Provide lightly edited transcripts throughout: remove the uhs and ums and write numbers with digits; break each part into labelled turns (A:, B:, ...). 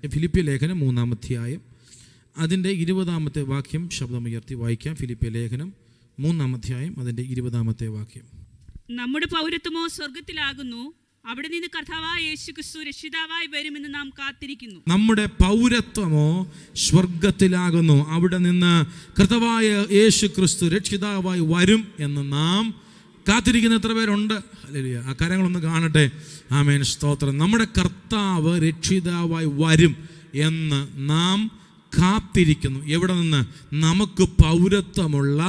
A: ഫിലിപ്പിയ ലേഖനം 3-ാം അധ്യായം അതിൻ്റെ 20-ാമത്തെ വാക്യം ശബ്ദമുയർത്തി വായിക്കാം. ഫിലിപ്പിയ ലേഖനം 3-ാം അധ്യായം അതിൻ്റെ 20-ാമത്തെ വാക്യം.
B: നമ്മുടെ പൗരത്വമോ സ്വർഗത്തിലാകുന്നു, അവിടെ നിന്ന് കർത്താവായ യേശുക്രിസ്തു രക്ഷിതാവായി വരുമെന്ന് നാം കാത്തിരിക്കുന്നു. നമ്മുടെ പൗരത്വമോ
A: സ്വർഗത്തിലാകുന്നു, അവിടെ നിന്ന് കർത്താവായ യേശുക്രിസ്തു രക്ഷിതാവായി വരും എന്ന് നാം കാത്തിരിക്കുന്ന എത്ര പേരുണ്ട്? ഹല്ലേലൂയ. ആ കാര്യങ്ങളൊന്ന് കാണട്ടെ. ആമേൻ, സ്തോത്രം. നമ്മുടെ കർത്താവ് രക്ഷിതാവായി വരും എന്ന് നാം കാത്തിരിക്കുന്നു. എവിടെ നിന്ന്? നമുക്ക് പൗരത്വമുള്ള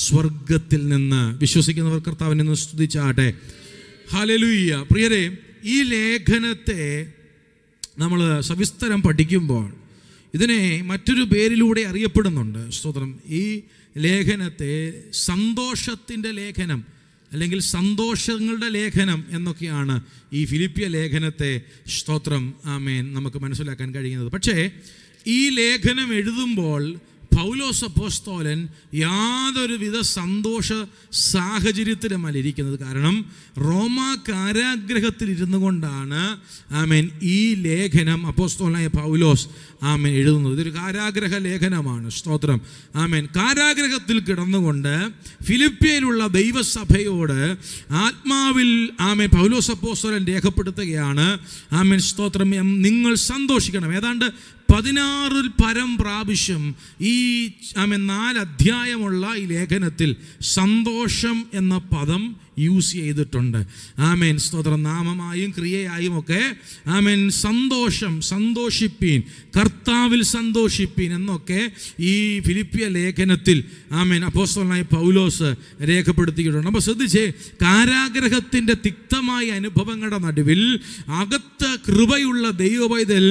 A: സ്വർഗത്തിൽ നിന്ന്. വിശ്വസിക്കുന്നവർ കർത്താവിനെ നിന്ന് സ്തുതിച്ചാട്ടെ. ഹല്ലേലൂയ. പ്രിയരെ, ഈ ലേഖനത്തെ നമ്മൾ സവിസ്തരം പഠിക്കുമ്പോൾ ഇതിനെ മറ്റൊരു പേരിലൂടെ അറിയപ്പെടുന്നുണ്ട്. സ്തോത്രം. ഈ ലേഖനത്തെ സന്തോഷത്തിൻ്റെ ലേഖനം അല്ലെങ്കിൽ സന്തോഷങ്ങളുടെ ലേഖനം എന്നൊക്കെയാണ് ഈ ഫിലിപ്പിയ ലേഖനത്തെ, സ്തോത്രം, ആമേൻ, നമുക്ക് മനസ്സിലാക്കാൻ കഴിയുന്നത്. പക്ഷേ ഈ ലേഖനം എഴുതുമ്പോൾ പൗലോസ് അപ്പോസ്തലൻ യാതൊരുവിധ സന്തോഷ സാഹചര്യത്തിലുമല്ല ഇരിക്കുന്നത്. കാരണം റോമാ കാരാഗ്രഹത്തിൽ ഇരുന്നു കൊണ്ടാണ് ആമേൻ ഈ ലേഖനം അപ്പോസ്തലനായ പൗലോസ് ആമേൻ എഴുതുന്നത്. ഇതൊരു കാരാഗ്രഹ ലേഖനമാണ്. സ്തോത്രം, ആമേൻ. കാരാഗ്രഹത്തിൽ കിടന്നുകൊണ്ട് ഫിലിപ്പിയയിലുള്ള ദൈവസഭയോട് ആത്മാവിൽ ആമേൻ പൗലോസ് അപ്പോസ്തലൻ രേഖപ്പെടുത്തുകയാണ്. ആമേൻ, സ്തോത്രം, നിങ്ങൾ സന്തോഷിക്കണം. ഏതാണ്ട് 16 പരം പ്രാവശ്യം ഈ 4 അധ്യായമുള്ള ഈ ലേഖനത്തിൽ സന്തോഷം എന്ന പദം യൂസ് ചെയ്തിട്ടുണ്ട്. ആമേൻ, സ്തോത്രം. നാമമായും ക്രിയയായും ഒക്കെ ആമേൻ സന്തോഷം, സന്തോഷിപ്പീൻ, കർത്താവിൽ സന്തോഷിപ്പീൻ എന്നൊക്കെ ഈ ഫിലിപ്പിയ ലേഖനത്തിൽ ആമേൻ അപ്പോസ്തലനായ പൗലോസ് രേഖപ്പെടുത്തിയിട്ടുണ്ട്. അപ്പോൾ ശ്രദ്ധിച്ചേ, കാരാഗ്രഹത്തിൻ്റെ തിക്തമായ അനുഭവങ്ങളുടെ നടുവിൽ അകത്ത് കൃപയുള്ള ദൈവപൈതൽ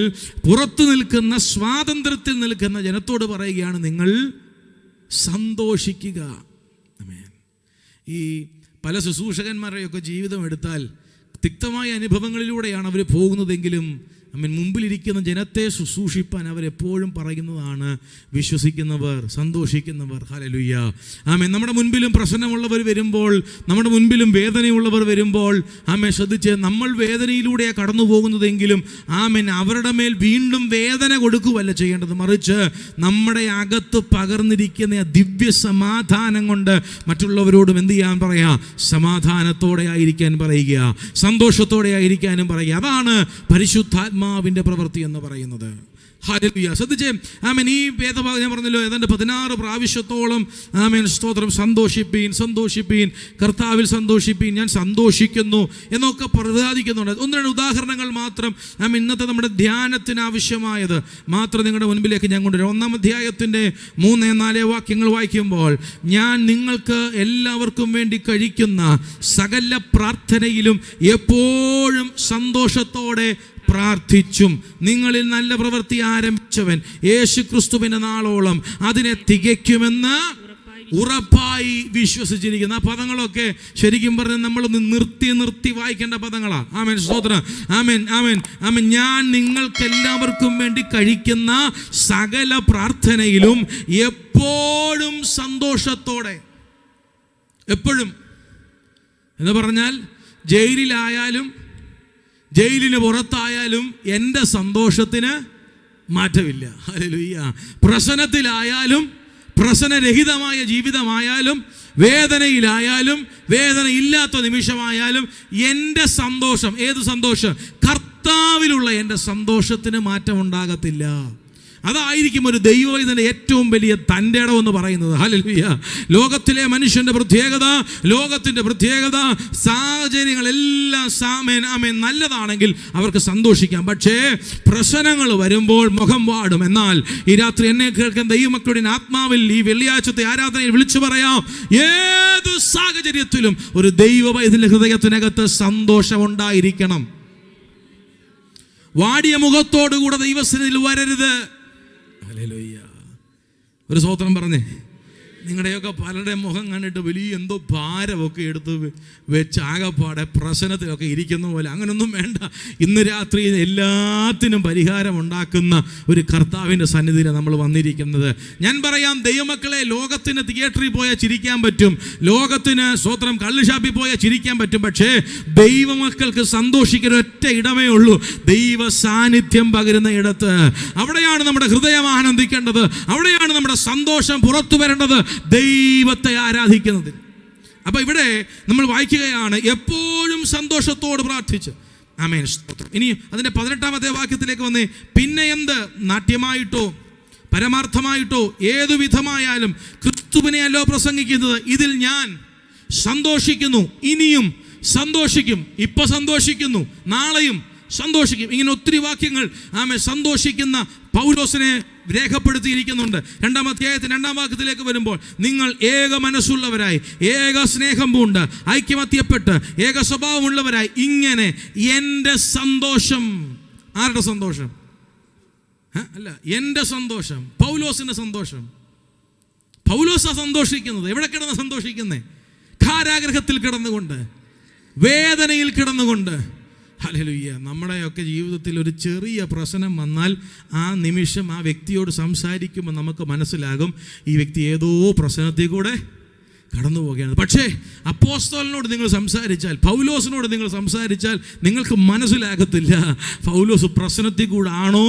A: പുറത്തു നിൽക്കുന്ന സ്വാതന്ത്ര്യത്തിൽ നിൽക്കുന്ന ജനത്തോട് പറയുകയാണ്, നിങ്ങൾ സന്തോഷിക്കുക. ആമേൻ. ഈ പല ശുശ്രൂഷകന്മാരുടെയൊക്കെ ജീവിതം എടുത്താൽ തിക്തമായ അനുഭവങ്ങളിലൂടെയാണ് അവർ പോകുന്നതെങ്കിലും മുമ്പിലിരിക്കുന്ന ജനത്തെ ശുശ്രൂഷിപ്പാൻ അവരെപ്പോഴും പറയുന്നതാണ്, വിശ്വസിക്കുന്നവർ, സന്തോഷിക്കുന്നവർ. ഹല്ലേലൂയ. ആമേൻ. നമ്മുടെ മുൻപിലും പ്രശ്നമുള്ളവർ വരുമ്പോൾ, നമ്മുടെ മുൻപിലും വേദനയുള്ളവർ വരുമ്പോൾ, ആമേൻ, ശ്രദ്ധിച്ച്, നമ്മൾ വേദനയിലൂടെയാണ് കടന്നു പോകുന്നതെങ്കിലും ആമേൻ അവരുടെ മേൽ വീണ്ടും വേദന കൊടുക്കുകയല്ല ചെയ്യേണ്ടത്. മറിച്ച് നമ്മുടെ അകത്ത് പകർന്നിരിക്കുന്ന ദിവ്യ സമാധാനം കൊണ്ട് മറ്റുള്ളവരോടും എന്ത് ചെയ്യാൻ പറയുക? സമാധാനത്തോടെ ആയിരിക്കാൻ പറയുക, സന്തോഷത്തോടെ ആയിരിക്കാനും പറയുക. അതാണ് പരിശുദ്ധാത്മാവിൻ്റെ പ്രവൃത്തി എന്ന് പറയുന്നത്. ഹല്ലേലൂയ. ശ്രദ്ധിച്ചേ, ആമേൻ. ഈ വേദഭാഗം ഞാൻ പറഞ്ഞല്ലോ, ഏതാണ്ട് 16 പ്രാവശ്യത്തോളം ആമേൻ, സ്തോത്രം, സന്തോഷിപ്പീൻ, സന്തോഷിപ്പീൻ, കർത്താവിൽ സന്തോഷിപ്പീൻ, ഞാൻ സന്തോഷിക്കുന്നു എന്നൊക്കെ പ്രതിപാദിക്കുന്നുണ്ട്. 1-2 ഉദാഹരണങ്ങൾ മാത്രം ആമേൻ ഇന്നത്തെ നമ്മുടെ ധ്യാനത്തിന് ആവശ്യമായത് മാത്രം നിങ്ങളുടെ മുൻപിലേക്ക് ഞാൻ കൊണ്ടുവരാം. 1-ാം അധ്യായത്തിൻ്റെ 3-4 വാക്യങ്ങൾ വായിക്കുമ്പോൾ, ഞാൻ നിങ്ങൾക്ക് എല്ലാവർക്കും വേണ്ടി കഴിക്കുന്ന സകല പ്രാർത്ഥനയിലും എപ്പോഴും സന്തോഷത്തോടെ പ്രാർത്ഥിച്ചും നിങ്ങളിൽ നല്ല പ്രവൃത്തി ആരംഭിച്ചവൻ യേശുക്രിസ്തുവിന്റെ നാളോളം അതിനെ തികയ്ക്കുമെന്ന് ഉറപ്പായി വിശ്വസിച്ചിരിക്കുന്നു. ആ പദങ്ങളൊക്കെ ശരിക്കും പറഞ്ഞാൽ നമ്മളൊന്ന് നിർത്തി വായിക്കേണ്ട പദങ്ങളാണ്. ആമേൻ, സ്തോത്രം. ആമേൻ, ആമേൻ, ആമേൻ. ഞാൻ നിങ്ങൾക്ക് എല്ലാവർക്കും വേണ്ടി കഴിക്കുന്ന സകല പ്രാർത്ഥനയിലും എപ്പോഴും സന്തോഷത്തോടെ. എപ്പോഴും എന്ന് പറഞ്ഞാൽ ജയിലിലായാലും ജയിലിന് പുറത്തായാലും എൻ്റെ സന്തോഷത്തിന് മാറ്റമില്ല. ഹല്ലേലൂയ. പ്രശ്നത്തിലായാലും പ്രശ്നരഹിതമായ ജീവിതമായാലും വേദനയിലായാലും വേദനയില്ലാത്ത നിമിഷമായാലും എൻ്റെ സന്തോഷം, ഏത് സന്തോഷം? കർത്താവിലുള്ള എൻ്റെ സന്തോഷത്തിന് മാറ്റമുണ്ടാകത്തില്ല. അതായിരിക്കും ഒരു ദൈവവൈദ്യൻ്റെ ഏറ്റവും വലിയ തൻ്റെ ഇടമെന്ന് പറയുന്നത്. ഹല്ലേലൂയ. ലോകത്തിലെ മനുഷ്യൻ്റെ പ്രത്യേകത, ലോകത്തിൻ്റെ പ്രത്യേകത, സാഹചര്യങ്ങളെല്ലാം ആമേൻ നല്ലതാണെങ്കിൽ അവർക്ക് സന്തോഷിക്കാം. പക്ഷേ പ്രശ്നങ്ങൾ വരുമ്പോൾ മുഖം വാടും. എന്നാൽ ഈ രാത്രി എന്നെ കേൾക്കാൻ ദൈവമക്കളുടെ ആത്മാവിൽ ഈ വെള്ളിയാഴ്ചത്തെ ആരാധനയിൽ വിളിച്ചു പറയാം, ഏത് സാഹചര്യത്തിലും ഒരു ദൈവവൈദ്യൻ്റെ ഹൃദയത്തിനകത്ത് സന്തോഷമുണ്ടായിരിക്കണം. വാടിയ മുഖത്തോടുകൂടെ ദൈവസന്നിധിയിൽ വരരുത്. ഹല്ലേലൂയ. ഒരു സ്തോത്രം പറഞ്ഞേ. നിങ്ങളുടെയൊക്കെ പലരുടെ മുഖം കണ്ടിട്ട് വലിയ എന്തോ ഭാരമൊക്കെ എടുത്ത് വെച്ച് ആകെപ്പാടെ പ്രശ്നത്തിലൊക്കെ ഇരിക്കുന്ന പോലെ. അങ്ങനൊന്നും വേണ്ട. ഇന്ന് രാത്രി എല്ലാത്തിനും പരിഹാരം ഉണ്ടാക്കുന്ന ഒരു കർത്താവിൻ്റെ സന്നിധിയിൽ നമ്മൾ വന്നിരിക്കുന്നത്. ഞാൻ പറയാം, ദൈവമക്കളെ, ലോകത്തിന് തിയേറ്ററിൽ പോയാൽ ചിരിക്കാൻ പറ്റും, ലോകത്തിന് സ്വത്രം കള്ളുഷാപ്പിൽ പോയാൽ ചിരിക്കാൻ പറ്റും. പക്ഷേ ദൈവമക്കൾക്ക് സന്തോഷിക്കുന്ന ഒറ്റ ഇടമേ ഉള്ളൂ, ദൈവ സാന്നിധ്യം പകരുന്ന ഇടത്ത്. അവിടെയാണ് നമ്മുടെ ഹൃദയം ആനന്ദിക്കേണ്ടത്, അവിടെയാണ് നമ്മുടെ സന്തോഷം പുറത്തു വരേണ്ടത്, ദൈവത്തെ ആരാധിക്കുന്നത്. അപ്പൊ ഇവിടെ നമ്മൾ വായിക്കുകയാണ്, എപ്പോഴും സന്തോഷത്തോട് പ്രാർത്ഥിച്ച്. ആമേൻ. ഇനി അതിന്റെ 18-ാമത്തെ വാക്യത്തിലേക്ക് വന്നേ. പിന്നെ എന്ത്? നാട്യമായിട്ടോ പരമാർത്ഥമായിട്ടോ ഏതു വിധമായാലും ക്രിസ്തുവിനെയല്ലോ പ്രസംഗിക്കുന്നത്. ഇതിൽ ഞാൻ സന്തോഷിക്കുന്നു, ഇനിയും സന്തോഷിക്കും, ഇപ്പൊ സന്തോഷിക്കുന്നു, നാളെയും സന്തോഷിക്കും. ഇങ്ങനെ ഒത്തിരി വാക്യങ്ങൾ സന്തോഷിക്കുന്ന പൗലോസിനെ രേഖപ്പെടുത്തിയിരിക്കുന്നുണ്ട്. 2-ാം അധ്യായത്തിന് 2-ാം വാക്യത്തിലേക്ക് വരുമ്പോൾ, നിങ്ങൾ ഏക മനസ്സുള്ളവരായി, ഏക സ്നേഹം പൂണ്ട്, ഐക്യമത്യപ്പെട്ട്, ഏക സ്വഭാവമുള്ളവരായി, ഇങ്ങനെ എൻ്റെ സന്തോഷം. ആരുടെ സന്തോഷം? അല്ല, എൻ്റെ സന്തോഷം, പൗലോസിൻ്റെ സന്തോഷം. പൗലോസാ സന്തോഷിക്കുന്നത്. എവിടെ കിടന്ന് സന്തോഷിക്കുന്നേ? കാരാഗൃഹത്തിൽ കിടന്നുകൊണ്ട്, വേദനയിൽ കിടന്നുകൊണ്ട്. ഹല്ലേലൂയ. നമ്മുടെയൊക്കെ ജീവിതത്തിൽ ഒരു ചെറിയ പ്രശ്നം വന്നാൽ ആ നിമിഷം ആ വ്യക്തിയോട് സംസാരിക്കുമ്പോൾ നമുക്ക് മനസ്സിലാകും, ഈ വ്യക്തി ഏതോ പ്രശ്നത്തിൽ കൂടെ കടന്നു പോവുകയാണ്. പക്ഷേ അപ്പോസ്തലനോട് നിങ്ങൾ സംസാരിച്ചാൽ, പൗലോസിനോട് നിങ്ങൾ സംസാരിച്ചാൽ നിങ്ങൾക്ക് മനസ്സിലാകത്തില്ല പൗലോസ് പ്രശ്നത്തിൽ കൂടെ ആണോ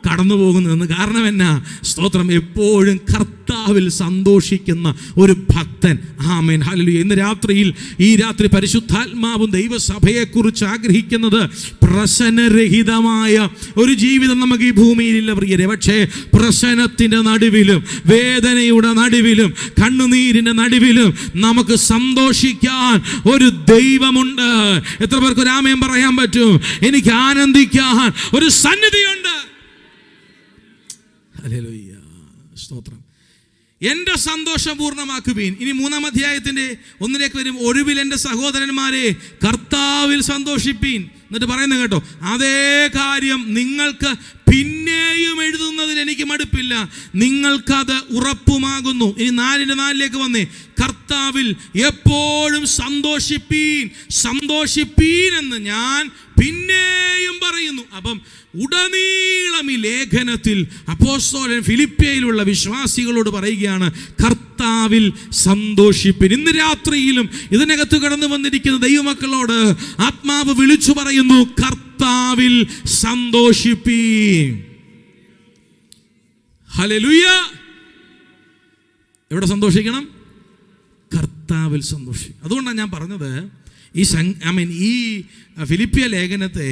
A: കടന്നു പോകുന്നതെന്ന്. കാരണം എന്നാ? സ്തോത്രം, എപ്പോഴും കർത്താവിൽ സന്തോഷിക്കുന്ന ഒരു ഭക്തൻ. ആമേൻ. ഹല്ലേലൂയ. ഇന്ന് രാത്രിയിൽ, ഈ രാത്രി പരിശുദ്ധാത്മാവും ദൈവസഭയെക്കുറിച്ച് ആഗ്രഹിക്കുന്നത് പ്രശ്നരഹിതമായ ഒരു ജീവിതം നമുക്ക് ഈ ഭൂമിയിലില്ല പ്രിയരെ. പക്ഷേ പ്രശ്നത്തിൻ്റെ നടുവിലും, വേദനയുടെ നടുവിലും, കണ്ണുനീരിൻ്റെ നടുവിലും നമുക്ക് സന്തോഷിക്കാൻ ഒരു ദൈവമുണ്ട്. എത്ര പേർക്ക് ഒരു ആമേൻ പറയാൻ പറ്റും? എനിക്ക് ആനന്ദിക്കാൻ ഒരു സന്നിധിയുണ്ട്. ഹല്ലേലൂയ. സ്തോത്രം. എൻ്റെ സന്തോഷം പൂർണ്ണമാക്കുവീൻ. ഇനി 3-ാം അധ്യായത്തിൻ്റെ 1-ലേക്ക് വരും. ഒടുവിൽ എൻ്റെ സഹോദരന്മാരെ, കർത്താവിൽ സന്തോഷിപ്പീൻ. എന്നിട്ട് പറയുന്നത് കേട്ടോ, അതേ കാര്യം നിങ്ങൾക്ക് പിന്നെയും എഴുതുന്നതിൽ എനിക്ക് മടുപ്പില്ല, നിങ്ങൾക്കത് ഉറപ്പുമാകുന്നു. ഇനി 4-ലേക്ക് വന്നേ. കർത്താവിൽ എപ്പോഴും സന്തോഷിപ്പീൻ, സന്തോഷിപ്പീൻ എന്ന് ഞാൻ പിന്നെയും പറയുന്നു. അപ്പം ഉടനീളം ഈ ലേഖനത്തിൽ അപ്പോസ്തലൻ ഫിലിപ്പിയിലുള്ള വിശ്വാസികളോട് പറയുകയാണ്, കർത്താവിൽ സന്തോഷിപ്പിൻ. ഇന്ന് രാത്രിയിലും ഇതിനകത്ത് കടന്നു വന്നിരിക്കുന്ന ദൈവമക്കളോട് ആത്മാവ് വിളിച്ചു പറയുന്നു, കർത്താവിൽ സന്തോഷിപ്പിൻ. ഹല്ലേലൂയ. എവിടെ സന്തോഷിക്കണം? കർത്താവിൽ സന്തോഷിക്കും. അതുകൊണ്ടാണ് ഞാൻ പറഞ്ഞത്, ഈ ഫിലിപ്പിയ ലേഖനത്തെ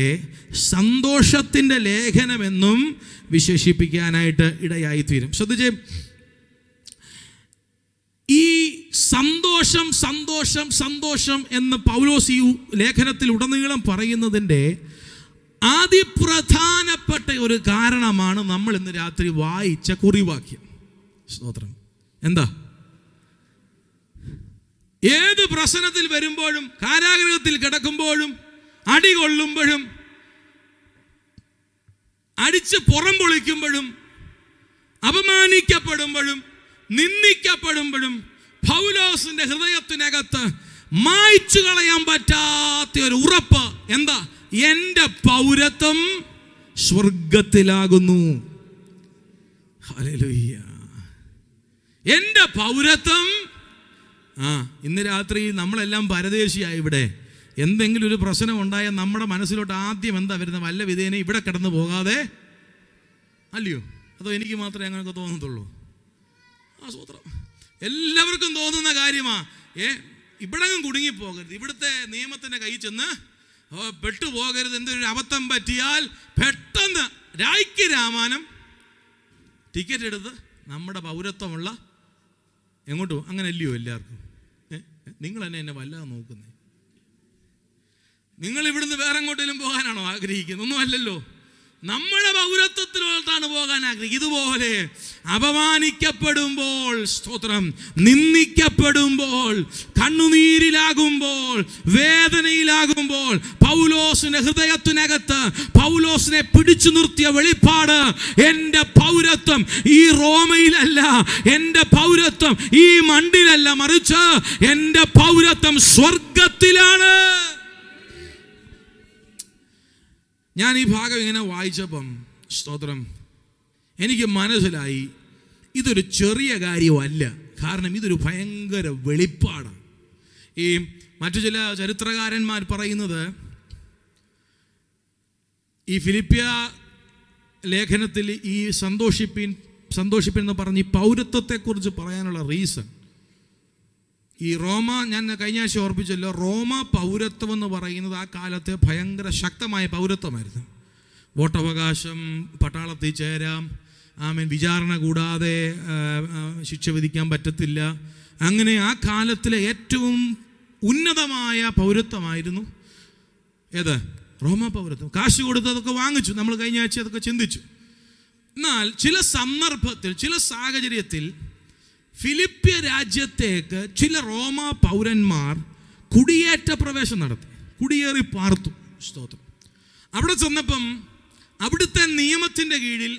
A: സന്തോഷത്തിൻ്റെ ലേഖനമെന്നും വിശേഷിപ്പിക്കാനായിട്ട് ഇടയായിത്തീരും. ശ്രദ്ധിച്ചേ, ഈ സന്തോഷം സന്തോഷം സന്തോഷം എന്ന് പൗലോസ് ഈ ലേഖനത്തിൽ ഉടനീളം പറയുന്നതിൻ്റെ അതിപ്രധാനപ്പെട്ട ഒരു കാരണമാണ് നമ്മൾ ഇന്ന് രാത്രി വായിച്ച കുറിവാക്യം. സ്തോത്രം. എന്താ? ഏത് പ്രശ്നത്തിൽ വരുമ്പോഴും, കാരാഗൃഹത്തിൽ കിടക്കുമ്പോഴും, അടി കൊള്ളുമ്പോഴും, അടിച്ച് പുറം പൊളിക്കുമ്പോഴും, അപമാനിക്കപ്പെടുമ്പോഴും, നിന്ദിക്കപ്പെടുമ്പോഴും പൗലോസിന്റെ ഹൃദയത്തിനകത്ത് മായ്ച്ചു കളയാൻ പറ്റാത്ത ഒരു ഉറപ്പ്. എന്താ? എൻ്റെ പൗരത്വം സ്വർഗത്തിലാകുന്നു. ഹല്ലേലൂയ. എൻ്റെ പൗരത്വം. ഇന്ന് രാത്രി നമ്മളെല്ലാം പരദേശിയായി. ഇവിടെ എന്തെങ്കിലും ഒരു പ്രശ്നം ഉണ്ടായാൽ നമ്മുടെ മനസ്സിലോട്ട് ആദ്യം എന്താ വരുന്നത്? വല്ല വിധേനെ ഇവിടെ കിടന്നു പോകാതെ, അല്ലയോ? അതോ എനിക്ക് മാത്രമേ അങ്ങനെയൊക്കെ തോന്നത്തുള്ളൂ? സൂത്രം. എല്ലാവർക്കും തോന്നുന്ന കാര്യമാ. ഇവിടെങ്ങും കുടുങ്ങിപ്പോകരുത്, ഇവിടുത്തെ നിയമത്തിൻ്റെ കയ്യിൽ ചെന്ന് പെട്ടുപോകരുത്. എന്തൊരു അബദ്ധം പറ്റിയാൽ പെട്ടെന്ന് രായ്ക്ക് രാമാനം ടിക്കറ്റ് എടുത്ത് നമ്മുടെ പൗരത്വമുള്ള എങ്ങോട്ട് പോകും? അങ്ങനെ അല്ലയോ എല്ലാവർക്കും? നിങ്ങൾ എന്നെ വല്ലാതെ നോക്കുന്നേ. നിങ്ങൾ ഇവിടുന്ന് വേറെ എങ്ങോട്ടെങ്കിലും പോകാനാണോ ആഗ്രഹിക്കുന്നത്? ഒന്നും അല്ലല്ലോ. നമ്മുടെ പൗരത്വത്തിലോട്ടാണ് പോകാൻ ആഗ്രഹിക്കുന്നത്. ഇതുപോലെ അപമാനിക്കപ്പെടുമ്പോൾ, സ്തോത്രം, നിന്ദിക്കപ്പെടുമ്പോൾ, കണ്ണുനീരിലാകുമ്പോൾ, വേദനയിലാകുമ്പോൾ പൗലോസിന്റെ ഹൃദയത്തിനകത്ത് പൗലോസിനെ പിടിച്ചു നിർത്തിയ വെളിപ്പാട്, എൻ്റെ പൗരത്വം ഈ റോമയിലല്ല, എൻ്റെ പൗരത്വം ഈ മണ്ണിലല്ല, മറിച്ച് എൻ്റെ പൗരത്വം സ്വർഗത്തിലാണ്. ഞാൻ ഈ ഭാഗം ഇങ്ങനെ വായിച്ചപ്പം, സ്തോത്രം, എനിക്ക് മനസ്സിലായി ഇതൊരു ചെറിയ കാര്യമല്ല. കാരണം ഇതൊരു ഭയങ്കര വെളിപ്പാടാണ്. ഈ മറ്റു ചില ചരിത്രകാരന്മാർ പറയുന്നത്, ഈ ഫിലിപ്പിയ ലേഖനത്തിൽ ഈ സന്തോഷിപ്പിൻ എന്ന് പറഞ്ഞ് ഈ പൗരത്വത്തെക്കുറിച്ച് പറയാനുള്ള റീസൺ, ഈ റോമ, ഞാൻ കഴിഞ്ഞ ആഴ്ച ഓർപ്പിച്ചല്ലോ, റോമ പൗരത്വം എന്ന് പറയുന്നത് ആ കാലത്തെ ഭയങ്കര ശക്തമായ പൗരത്വമായിരുന്നു. വോട്ടവകാശം, പട്ടാളത്തിൽ ചേരാം, വിചാരണ കൂടാതെ ശിക്ഷ വിധിക്കാൻ പറ്റത്തില്ല. അങ്ങനെ ആ കാലത്തിലെ ഏറ്റവും ഉന്നതമായ പൗരത്വമായിരുന്നു ഏത്? റോമ പൗരത്വം. കാശ് കൊടുത്ത് അതൊക്കെ വാങ്ങിച്ചു. നമ്മൾ കഴിഞ്ഞ ആഴ്ച അതൊക്കെ ചിന്തിച്ചു. എന്നാൽ ചില സന്ദർഭത്തിൽ, ചില സാഹചര്യത്തിൽ ഫിലിപ്പിയ രാജ്യത്തേക്ക് ചില റോമ പൗരന്മാർ കുടിയേറ്റ പ്രവേശം നടത്തി, കുടിയേറി പാർത്തു. സ്തോത്രം. അവിടെ ചെന്നപ്പം അവിടുത്തെ നിയമത്തിൻ്റെ കീഴിൽ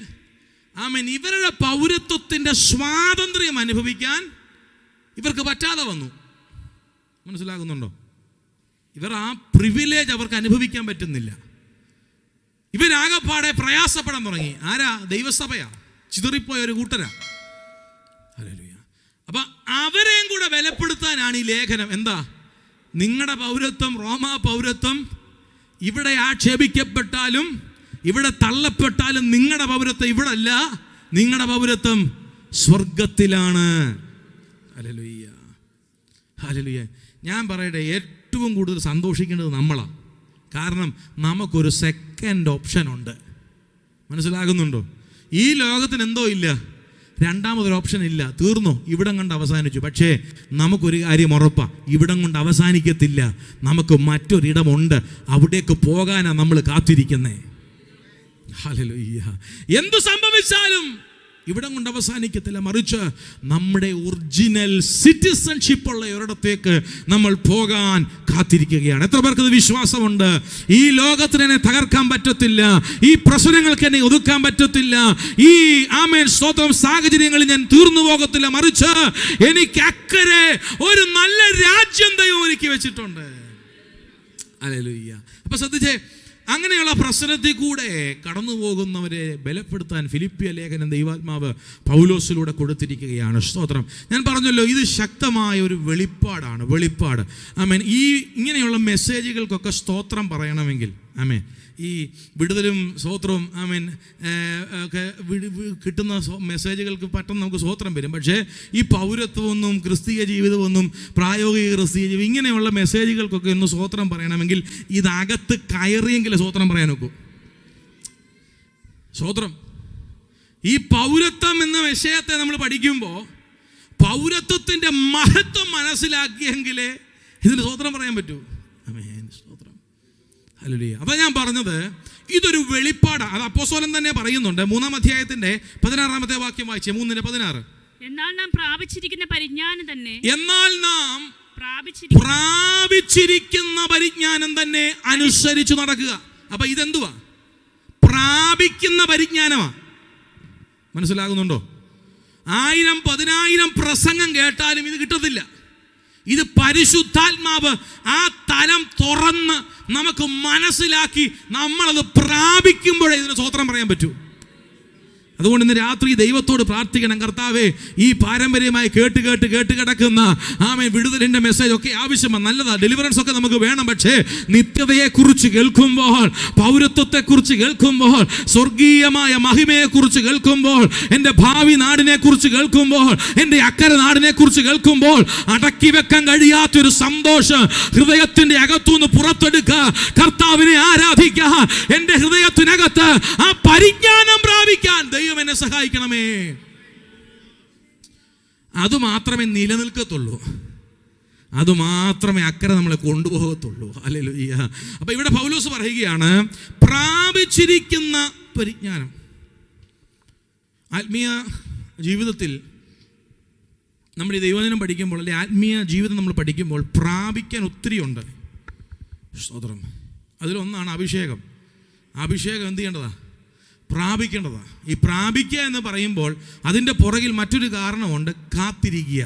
A: ഇവരുടെ പൗരത്വത്തിൻ്റെ സ്വാതന്ത്ര്യം അനുഭവിക്കാൻ ഇവർക്ക് പറ്റാതെ വന്നു. മനസ്സിലാകുന്നുണ്ടോ? ഇവർ ആ പ്രിവിലേജ് അവർക്ക് അനുഭവിക്കാൻ പറ്റുന്നില്ല. ഇവരാകപ്പാടെ പ്രയാസപ്പെടാൻ തുടങ്ങി. ആരാ? ദൈവസഭയാ, ചിതറിപ്പോയ ഒരു കൂട്ടരാ. അപ്പൊ അവരെയും കൂടെ ബലപ്പെടുത്താനാണ് ഈ ലേഖനം. എന്താ? നിങ്ങളുടെ പൗരത്വം, റോമാ പൗരത്വം, ഇവിടെ ആക്ഷേപിക്കപ്പെട്ടാലും ഇവിടെ തള്ളപ്പെട്ടാലും നിങ്ങളുടെ പൗരത്വം ഇവിടെ അല്ല, നിങ്ങളുടെ പൗരത്വം സ്വർഗത്തിലാണ്. ഹല്ലേലൂയ, ഹല്ലേലൂയ. ഞാൻ പറയട്ടെ, ഏറ്റവും കൂടുതൽ സന്തോഷിക്കേണ്ടത് നമ്മളാണ്. കാരണം നമുക്കൊരു സെക്കൻഡ് ഓപ്ഷൻ ഉണ്ട്. മനസ്സിലാകുന്നുണ്ടോ? ഈ ലോകത്തിന് എന്തോ ഇല്ല, രണ്ടാമതൊരു ഓപ്ഷൻ ഇല്ല. തീർന്നു, ഇവിടം കൊണ്ട് അവസാനിച്ചു. പക്ഷേ നമുക്കൊരു കാര്യം ഉറപ്പാണ്, ഇവിടം കൊണ്ട് അവസാനിക്കത്തില്ല. നമുക്ക് മറ്റൊരിടമുണ്ട്, അവിടേക്ക് പോകാനാണ് നമ്മൾ കാത്തിരിക്കുന്നേ. ഹല്ലേലൂയ. എന്തു സംഭവിച്ചാലും ഇവിടം കൊണ്ട് അവസാനിക്കത്തില്ല, മറിച്ച് നമ്മുടെ ഒറിജിനൽ സിറ്റിസൺഷിപ്പ് ഉള്ള ഒരിടത്തേക്ക് നമ്മൾ പോകാൻ കാത്തിരിക്കുകയാണ്. എത്ര പേർക്ക് ഇത് വിശ്വാസമുണ്ട്? ഈ ലോകത്തിന് എന്നെ തകർക്കാൻ പറ്റത്തില്ല, ഈ പ്രശ്നങ്ങൾക്ക് എന്നെ ഒതുക്കാൻ പറ്റത്തില്ല, ഈ സ്തോത്രം സാഹചര്യങ്ങളിൽ ഞാൻ തീർന്നു പോകത്തില്ല, മറിച്ച് എനിക്ക് അക്കരെ ഒരു നല്ല രാജ്യം ദൈവം ഒരുക്കി വെച്ചിട്ടുണ്ട്. ഹല്ലേലൂയ. അപ്പൊ ശ്രദ്ധിച്ചേ, അങ്ങനെയുള്ള പ്രശ്നത്തിൽ കൂടെ കടന്നു പോകുന്നവരെ ബലപ്പെടുത്താൻ ഫിലിപ്പിയ ലേഖനം ദൈവാത്മാവ് പൗലോസിലൂടെ കൊടുത്തിരിക്കുകയാണ്. സ്തോത്രം. ഞാൻ പറഞ്ഞല്ലോ, ഇത് ശക്തമായ ഒരു വെളിപ്പാടാണ്. വെളിപ്പാട്. ഈ ഇങ്ങനെയുള്ള മെസ്സേജുകൾക്കൊക്കെ സ്തോത്രം പറയണമെങ്കിൽ, ഈ വിടുതലും സ്തോത്രവും ഒക്കെ കിട്ടുന്ന മെസ്സേജുകൾക്ക് പെട്ടെന്ന് നമുക്ക് സ്തോത്രം വരും. പക്ഷേ ഈ പൗരത്വമൊന്നും ക്രിസ്തീയ ജീവിതമൊന്നും പ്രായോഗിക ക്രിസ്തീയ ജീവിതം ഇങ്ങനെയുള്ള മെസ്സേജുകൾക്കൊക്കെ ഒന്ന് സ്തോത്രം പറയണമെങ്കിൽ ഇതകത്ത് കയറിയെങ്കിലും സ്തോത്രം പറയാൻ നോക്കൂ. സ്തോത്രം. ഈ പൗരത്വം എന്ന വിഷയത്തെ നമ്മൾ പഠിക്കുമ്പോൾ പൗരത്വത്തിൻ്റെ മഹത്വം മനസ്സിലാക്കിയെങ്കിലേ ഇതിന് സ്തോത്രം പറയാൻ പറ്റൂ. സ്തോത്രം. ഹല്ലേലൂയ. അതാ ഞാൻ പറഞ്ഞത്, ഇതൊരു വെളിപ്പാടാണ്. അത് അപ്പോസ്തലൻ തന്നെ പറയുന്നുണ്ട്. 3-ാം അധ്യായത്തിന്റെ 16-ാമത്തെ വാക്യം വായിച്ചേ. 3:16.
B: എന്നാൽ നാം പ്രാപിച്ചിരിക്കുന്ന പരിജ്ഞാനം തന്നെ,
A: എന്നാൽ നാം പ്രാപിച്ചിരിക്കുന്ന പരിജ്ഞാനം തന്നെ അനുസരിച്ച് നടക്കുക. അപ്പൊ ഇതെന്തുവാ? പ്രാപിക്കുന്ന പരിജ്ഞാനമാ. മനസ്സിലാകുന്നുണ്ടോ? 1000-10,000 പ്രസംഗം കേട്ടാലും ഇത് കിട്ടത്തില്ല. ഇത് പരിശുദ്ധാത്മാവ് ആ തലം തുറന്ന് നമുക്ക് മനസ്സിലാക്കി നമ്മളത് പ്രാപിക്കുമ്പോഴേ ഇതിന് സ്തോത്രം പറയാൻ പറ്റൂ. അതുകൊണ്ട് ഇന്ന് രാത്രി ദൈവത്തോട് പ്രാർത്ഥിക്കണം, കർത്താവേ, ഈ പാരമ്പര്യമായി കേട്ട് കിടക്കുന്ന വിടുതലിൻ്റെ മെസ്സേജ് ഒക്കെ ആവശ്യമാണ്, നല്ലതാണ്, ഡെലിവറൻസ് ഒക്കെ നമുക്ക് വേണം. പക്ഷേ നിത്യതയെക്കുറിച്ച് കേൾക്കുമ്പോൾ, പൗരത്വത്തെക്കുറിച്ച് കേൾക്കുമ്പോൾ, സ്വർഗീയമായ മഹിമയെക്കുറിച്ച് കേൾക്കുമ്പോൾ, എൻ്റെ ഭാവി നാടിനെക്കുറിച്ച് കേൾക്കുമ്പോൾ, എൻ്റെ അക്കരെ നാടിനെക്കുറിച്ച് കേൾക്കുമ്പോൾ അടക്കി വെക്കാൻ കഴിയാത്തൊരു സന്തോഷം ഹൃദയത്തിൻ്റെ അകത്തുനിന്ന് പുറത്തെടുക്കുക. കർത്താവിനെ ആരാധിക്കുക. എൻ്റെ ഹൃദയത്തിനകത്ത് ആ പരിജ്ഞാനം പ്രാപിക്കാൻ ദൈവം എന്നെ സഹായിക്കണമേ. അതുമാത്രമേ നിലനിൽക്കത്തുള്ളൂ, അതുമാത്രമേ അക്കരെ നമ്മളെ കൊണ്ടുപോകത്തുള്ളൂ. ഹല്ലേലൂയ. അപ്പൊ ഇവിടെ പൗലോസ് പറയുകയാണ്, പ്രാപിച്ചിരിക്കുന്ന പരിജ്ഞാനം. ആത്മീയ ജീവിതത്തിൽ നമ്മൾ ഈ ദൈവവചനം പഠിക്കുമ്പോൾ, അല്ലെങ്കിൽ ആത്മീയ ജീവിതം നമ്മൾ പഠിക്കുമ്പോൾ പ്രാപിക്കാൻ ഒത്തിരിയുണ്ട്. സ്തോത്രം. അതിലൊന്നാണ് അഭിഷേകം. അഭിഷേകം എന്ത് ചെയ്യേണ്ടതാ? പ്രാപിക്കേണ്ടതാ. ഈ പ്രാപിക്കുക എന്ന് പറയുമ്പോൾ അതിൻ്റെ പുറകിൽ മറ്റൊരു കാരണമുണ്ട്, കാത്തിരിക്കുക.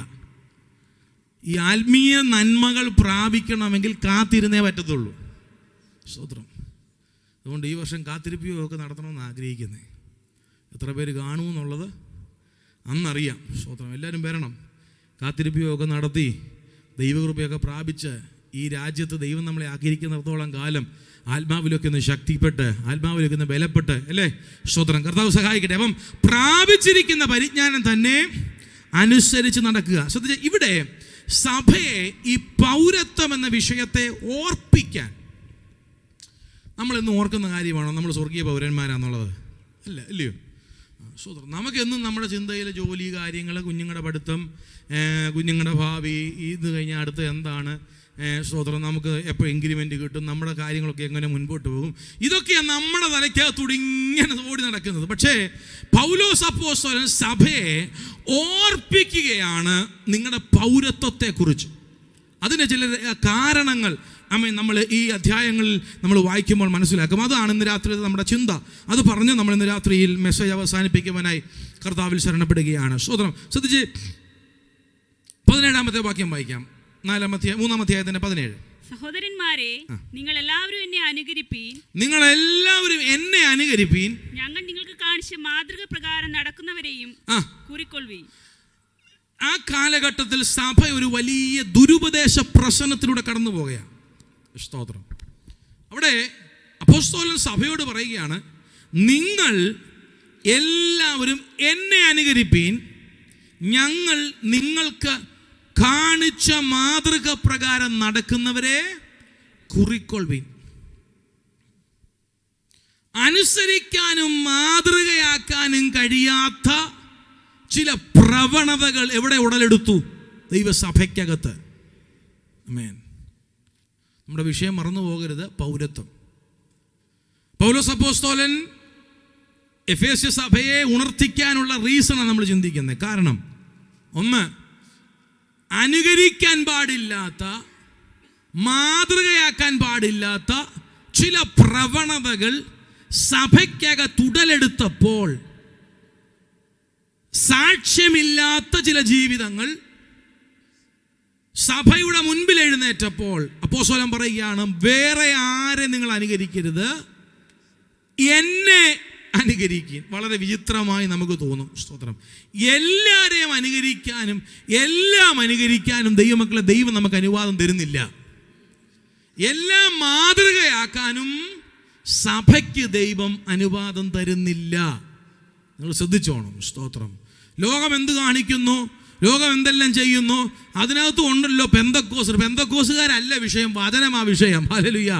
A: ഈ ആത്മീയ നന്മകൾ പ്രാപിക്കണമെങ്കിൽ കാത്തിരുന്നേ പറ്റത്തുള്ളൂ. സ്തോത്രം. അതുകൊണ്ട് ഈ വർഷം കാത്തിരിപ്പിയൊക്കെ നടത്തണമെന്ന് ആഗ്രഹിക്കുന്നത്. എത്ര പേര് കാണുമെന്നുള്ളത് അന്നറിയാം. സ്തോത്രം. എല്ലാവരും വരണം. കാത്തിരിപ്പിയൊക്കെ നടത്തി ദൈവകൃപയൊക്കെ പ്രാപിച്ച് ഈ രാജ്യത്ത് ദൈവം നമ്മളെ ആഗ്രഹിക്കുന്നിടത്തോളം കാലം ആത്മാവിലൊക്കെ ഒന്ന് ശക്തിപ്പെട്ട്, ആത്മാവിലൊക്കെ ഒന്ന് ബലപ്പെട്ട്, അല്ലേ? സ്തോത്രം. കർത്താവ് സഹായിക്കട്ടെ. അപ്പം പ്രാപിച്ചിരിക്കുന്ന പരിജ്ഞാനം തന്നെ അനുസരിച്ച് നടക്കുക. ശ്രദ്ധിച്ച, ഇവിടെ സഭയെ ഈ പൗരത്വം എന്ന വിഷയത്തെ ഓർപ്പിക്കാൻ നമ്മളിന്ന് ഓർക്കുന്ന കാര്യമാണോ നമ്മൾ സ്വർഗീയ പൗരന്മാരാന്നുള്ളത്? അല്ലയോ? സ്തോത്രം. നമുക്കെന്നും നമ്മുടെ ചിന്തയിൽ ജോലി, കാര്യങ്ങൾ, കുഞ്ഞുങ്ങളുടെ പഠിത്തം, കുഞ്ഞുങ്ങളുടെ ഭാവി, ഇത് കഴിഞ്ഞാൽ അടുത്ത് എന്താണ്, സ്തോത്രം, നമുക്ക് എപ്പോൾ ഇൻക്രിമെൻ്റ് കിട്ടും, നമ്മുടെ കാര്യങ്ങളൊക്കെ എങ്ങനെ മുൻപോട്ട് പോകും, ഇതൊക്കെയാണ് നമ്മുടെ തലയ്ക്കകത്തൂടെ ഇങ്ങനെ ഓടി നടക്കുന്നത്. പക്ഷേ പൗലോസ് അപ്പോസ്തലൻ സഭയെ ഓർപ്പിക്കുകയാണ് നിങ്ങളുടെ പൗരത്വത്തെക്കുറിച്ച്. അതിന് ചില കാരണങ്ങൾ നമ്മൾ ഈ അധ്യായങ്ങളിൽ നമ്മൾ വായിക്കുമ്പോൾ മനസ്സിലാക്കും. അതാണ് ഇന്ന് രാത്രി നമ്മുടെ ചിന്ത. അത് പറഞ്ഞ് നമ്മൾ ഇന്ന് രാത്രിയിൽ മെസ്സേജ് അവസാനിപ്പിക്കുവാനായി കർത്താവിൽ ശരണപ്പെടുകയാണ്. സ്തോത്രം. ശ്രദ്ധിച്ച് 17-ാമത്തെ വാക്യം വായിക്കാം. 3-ാം അധ്യായത്തിന്റെ 17.
B: സഹോദരന്മാരെ, നിങ്ങൾ എല്ലാവരും എന്നെ അനുകരിപ്പീൻ.
A: നിങ്ങളെല്ലാവരും എന്നെ അനുകരിപ്പീൻ.
B: ഞങ്ങൾ നിങ്ങൾക്ക് കാണിച്ച മാതൃക പ്രകാരം നടക്കുന്നവരെയും കൂറിക്കൊള്ളുവീൻ.
A: ആ കാലഘട്ടത്തിൽ സഭ ഒരു വലിയ ദുരുപദേശ പ്രശ്നത്തിലൂടെ കടന്നു പോകുകയാണ്. സ്തോത്രം. അവിടെ അപ്പോസ്തലൻ സഭയോട് പറയുകയാണ്, നിങ്ങൾ എല്ലാവരും എന്നെ അനുകരിപ്പീൻ. ഞങ്ങൾ നിങ്ങൾക്ക് കാണിച്ച മാതൃക പ്രകാരം നടക്കുന്നവരെ കുറിക്കൊള്ളുവീൻ. അനുസരിക്കാനും മാതൃകയാക്കാനും കഴിയാത്ത ചില പ്രവണതകൾ എവിടെ ഉടലെടുത്തു? ദൈവസഭയ്ക്കകത്ത്. ആമേൻ. നമ്മുടെ വിഷയം മറന്നു പോകരുത്, പൗരത്വം. പൗലോസ് അപ്പോസ്തലൻ എഫേസ്യ സഭയെ ഉണർത്തിക്കാനുള്ള റീസണാണ് നമ്മൾ ചിന്തിക്കുന്നത്. കാരണം ഒന്ന്, അനുകരിക്കാൻ പാടില്ലാത്ത, മാതൃകയാക്കാൻ പാടില്ലാത്ത ചില പ്രവണതകൾ സഭയ്ക്കകത്തുടലെടുത്തപ്പോൾ, സാക്ഷ്യമില്ലാത്ത ചില ജീവിതങ്ങൾ സഭയുടെ മുൻപിൽ എഴുന്നേറ്റപ്പോൾ അപ്പോസ്തലൻ പറയുകയാണ്, വേറെ ആരെ നിങ്ങൾ അനുകരിക്കരുത്, എന്നെ അനുകരിക്കും. വളരെ വിചിത്രമായി നമുക്ക് തോന്നും. സ്തോത്രം. എല്ലാവരെയും അനുകരിക്കാനും എല്ലാം അനുകരിക്കാനും ദൈവമക്കളെ ദൈവം നമുക്ക് അനുവാദം തരുന്നില്ല. എല്ലാം മാതൃകയാക്കാനും സഭയ്ക്ക് ദൈവം അനുവാദം തരുന്നില്ല. നിങ്ങൾ ശ്രദ്ധിച്ചോണം. സ്തോത്രം. ലോകം എന്ത് കാണിക്കുന്നു, ലോകം എന്തെല്ലാം ചെയ്യുന്നു, അതിനകത്ത് ഉണ്ടല്ലോ പെന്തക്കോസ്. പെന്തക്കോസുകാരല്ല വിഷയം, വചനമാ വിഷയം. ഹല്ലേലൂയ.